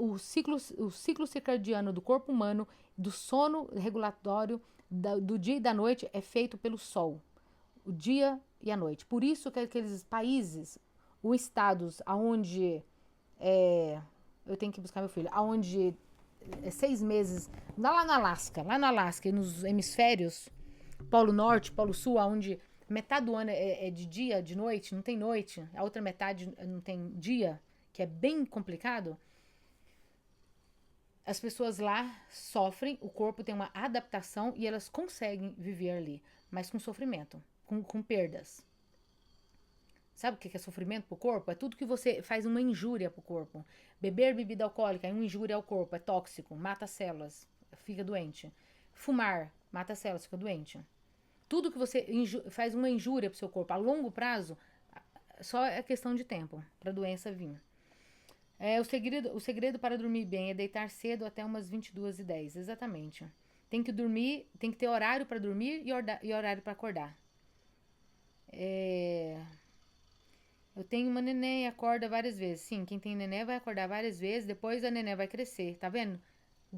O ciclo circadiano do corpo humano, do sono regulatório, do dia e da noite, é feito pelo sol. O dia e a noite. Por isso que aqueles países, os estados onde eu tenho que buscar meu filho, aonde 6 meses, lá no Alasca e nos hemisférios, Polo Norte, Polo Sul, onde metade do ano é de dia, de noite, não tem noite, a outra metade não tem dia, que é bem complicado. As pessoas lá sofrem, o corpo tem uma adaptação e elas conseguem viver ali, mas com sofrimento, com perdas. Sabe o que é sofrimento pro corpo? É tudo que você faz uma injúria pro corpo. Beber bebida alcoólica é uma injúria ao corpo, é tóxico, mata células, fica doente. Fumar, mata células, fica doente. Tudo que você faz uma injúria pro seu corpo a longo prazo, só é questão de tempo para a doença vir. O segredo para dormir bem é deitar cedo até umas 22h10, exatamente. Tem que dormir, tem que ter horário para dormir e horário para acordar. Eu tenho uma neném e acorda várias vezes. Sim, quem tem neném vai acordar várias vezes, depois a neném vai crescer, tá vendo?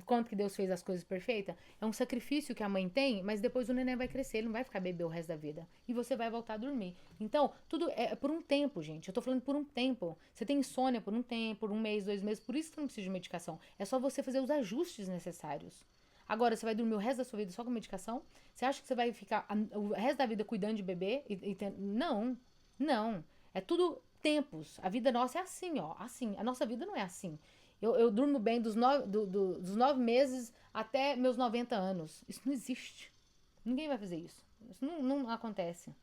Quanto que Deus fez as coisas perfeitas? É um sacrifício que a mãe tem, mas depois o neném vai crescer, ele não vai ficar bebê o resto da vida. E você vai voltar a dormir. Então, tudo é por um tempo, gente. Eu tô falando por um tempo. Você tem insônia por um tempo, por 1 mês, 2 meses, por isso que não precisa de medicação. É só você fazer os ajustes necessários. Agora, você vai dormir o resto da sua vida só com medicação? Você acha que você vai ficar o resto da vida cuidando de bebê? Não, não. É tudo tempos. A vida nossa é assim, ó. Assim. A nossa vida não é assim. Eu durmo bem dos 9 meses até meus 90 anos. Isso não existe. Ninguém vai fazer isso. Isso não acontece.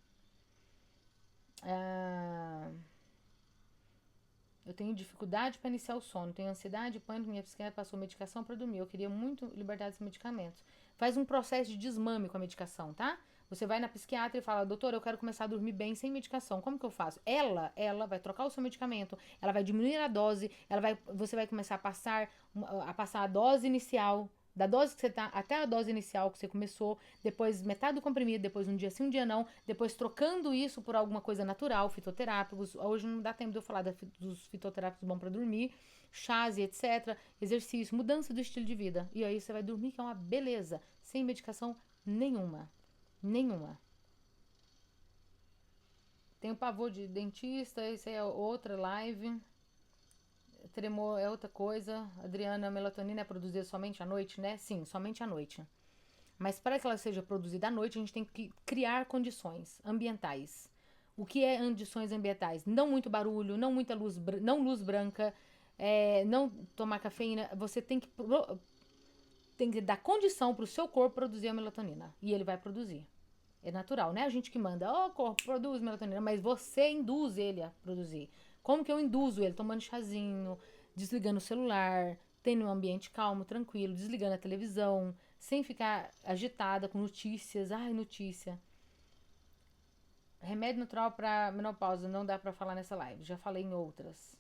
Eu tenho dificuldade para iniciar o sono. Tenho ansiedade, pânico. Minha psiquiatra passou medicação para dormir. Eu queria muito libertar desses medicamentos. Faz um processo de desmame com a medicação, tá? Você vai na psiquiatra e fala, doutor, eu quero começar a dormir bem sem medicação. Como que eu faço? Ela vai trocar o seu medicamento, ela vai diminuir a dose, você vai começar a passar a dose inicial, da dose que você tá, até a dose inicial que você começou, depois metade do comprimido, depois um dia sim, um dia não, depois trocando isso por alguma coisa natural, fitoterápicos. Hoje não dá tempo de eu falar dos fitoterápicos bons para dormir, chás e etc, exercício, mudança do estilo de vida. E aí você vai dormir, que é uma beleza, sem medicação nenhuma. Nenhuma. Tenho pavor de dentista, isso aí é outra live. Tremor é outra coisa. Adriana, a melatonina é produzida somente à noite, né? Sim, somente à noite. Mas para que ela seja produzida à noite, a gente tem que criar condições ambientais. O que é condições ambientais? Não muito barulho, não muita luz, não luz branca, não tomar cafeína. Você tem que dar condição para o seu corpo produzir a melatonina. E ele vai produzir. É natural, né? A gente que manda, ó, corpo, produz melatonina, mas você induz ele a produzir. Como que eu induzo ele? Tomando chazinho, desligando o celular, tendo um ambiente calmo, tranquilo, desligando a televisão, sem ficar agitada com notícias. Ai, notícia. Remédio natural para menopausa, não dá para falar nessa live, já falei em outras.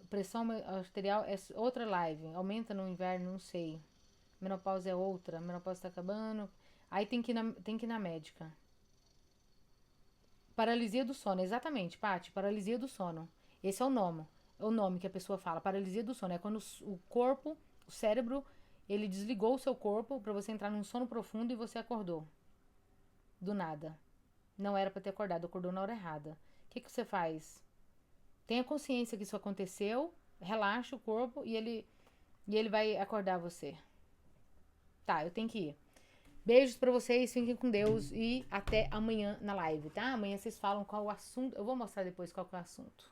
Pressão arterial é outra live, aumenta no inverno, não sei. Menopausa é outra, menopausa tá acabando. Aí tem que ir na médica. Paralisia do sono, exatamente, Paty, paralisia do sono. Esse é o nome. É o nome que a pessoa fala, paralisia do sono. É quando o corpo, o cérebro, ele desligou o seu corpo para você entrar num sono profundo e você acordou. Do nada. Não era para ter acordado, acordou na hora errada. O que você faz? Tenha consciência que isso aconteceu, relaxa o corpo e ele vai acordar você. Tá, eu tenho que ir. Beijos pra vocês, fiquem com Deus e até amanhã na live, tá? Amanhã vocês falam qual o assunto. Eu vou mostrar depois qual que é o assunto.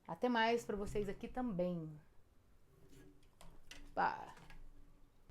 Até mais pra vocês aqui também. Pá.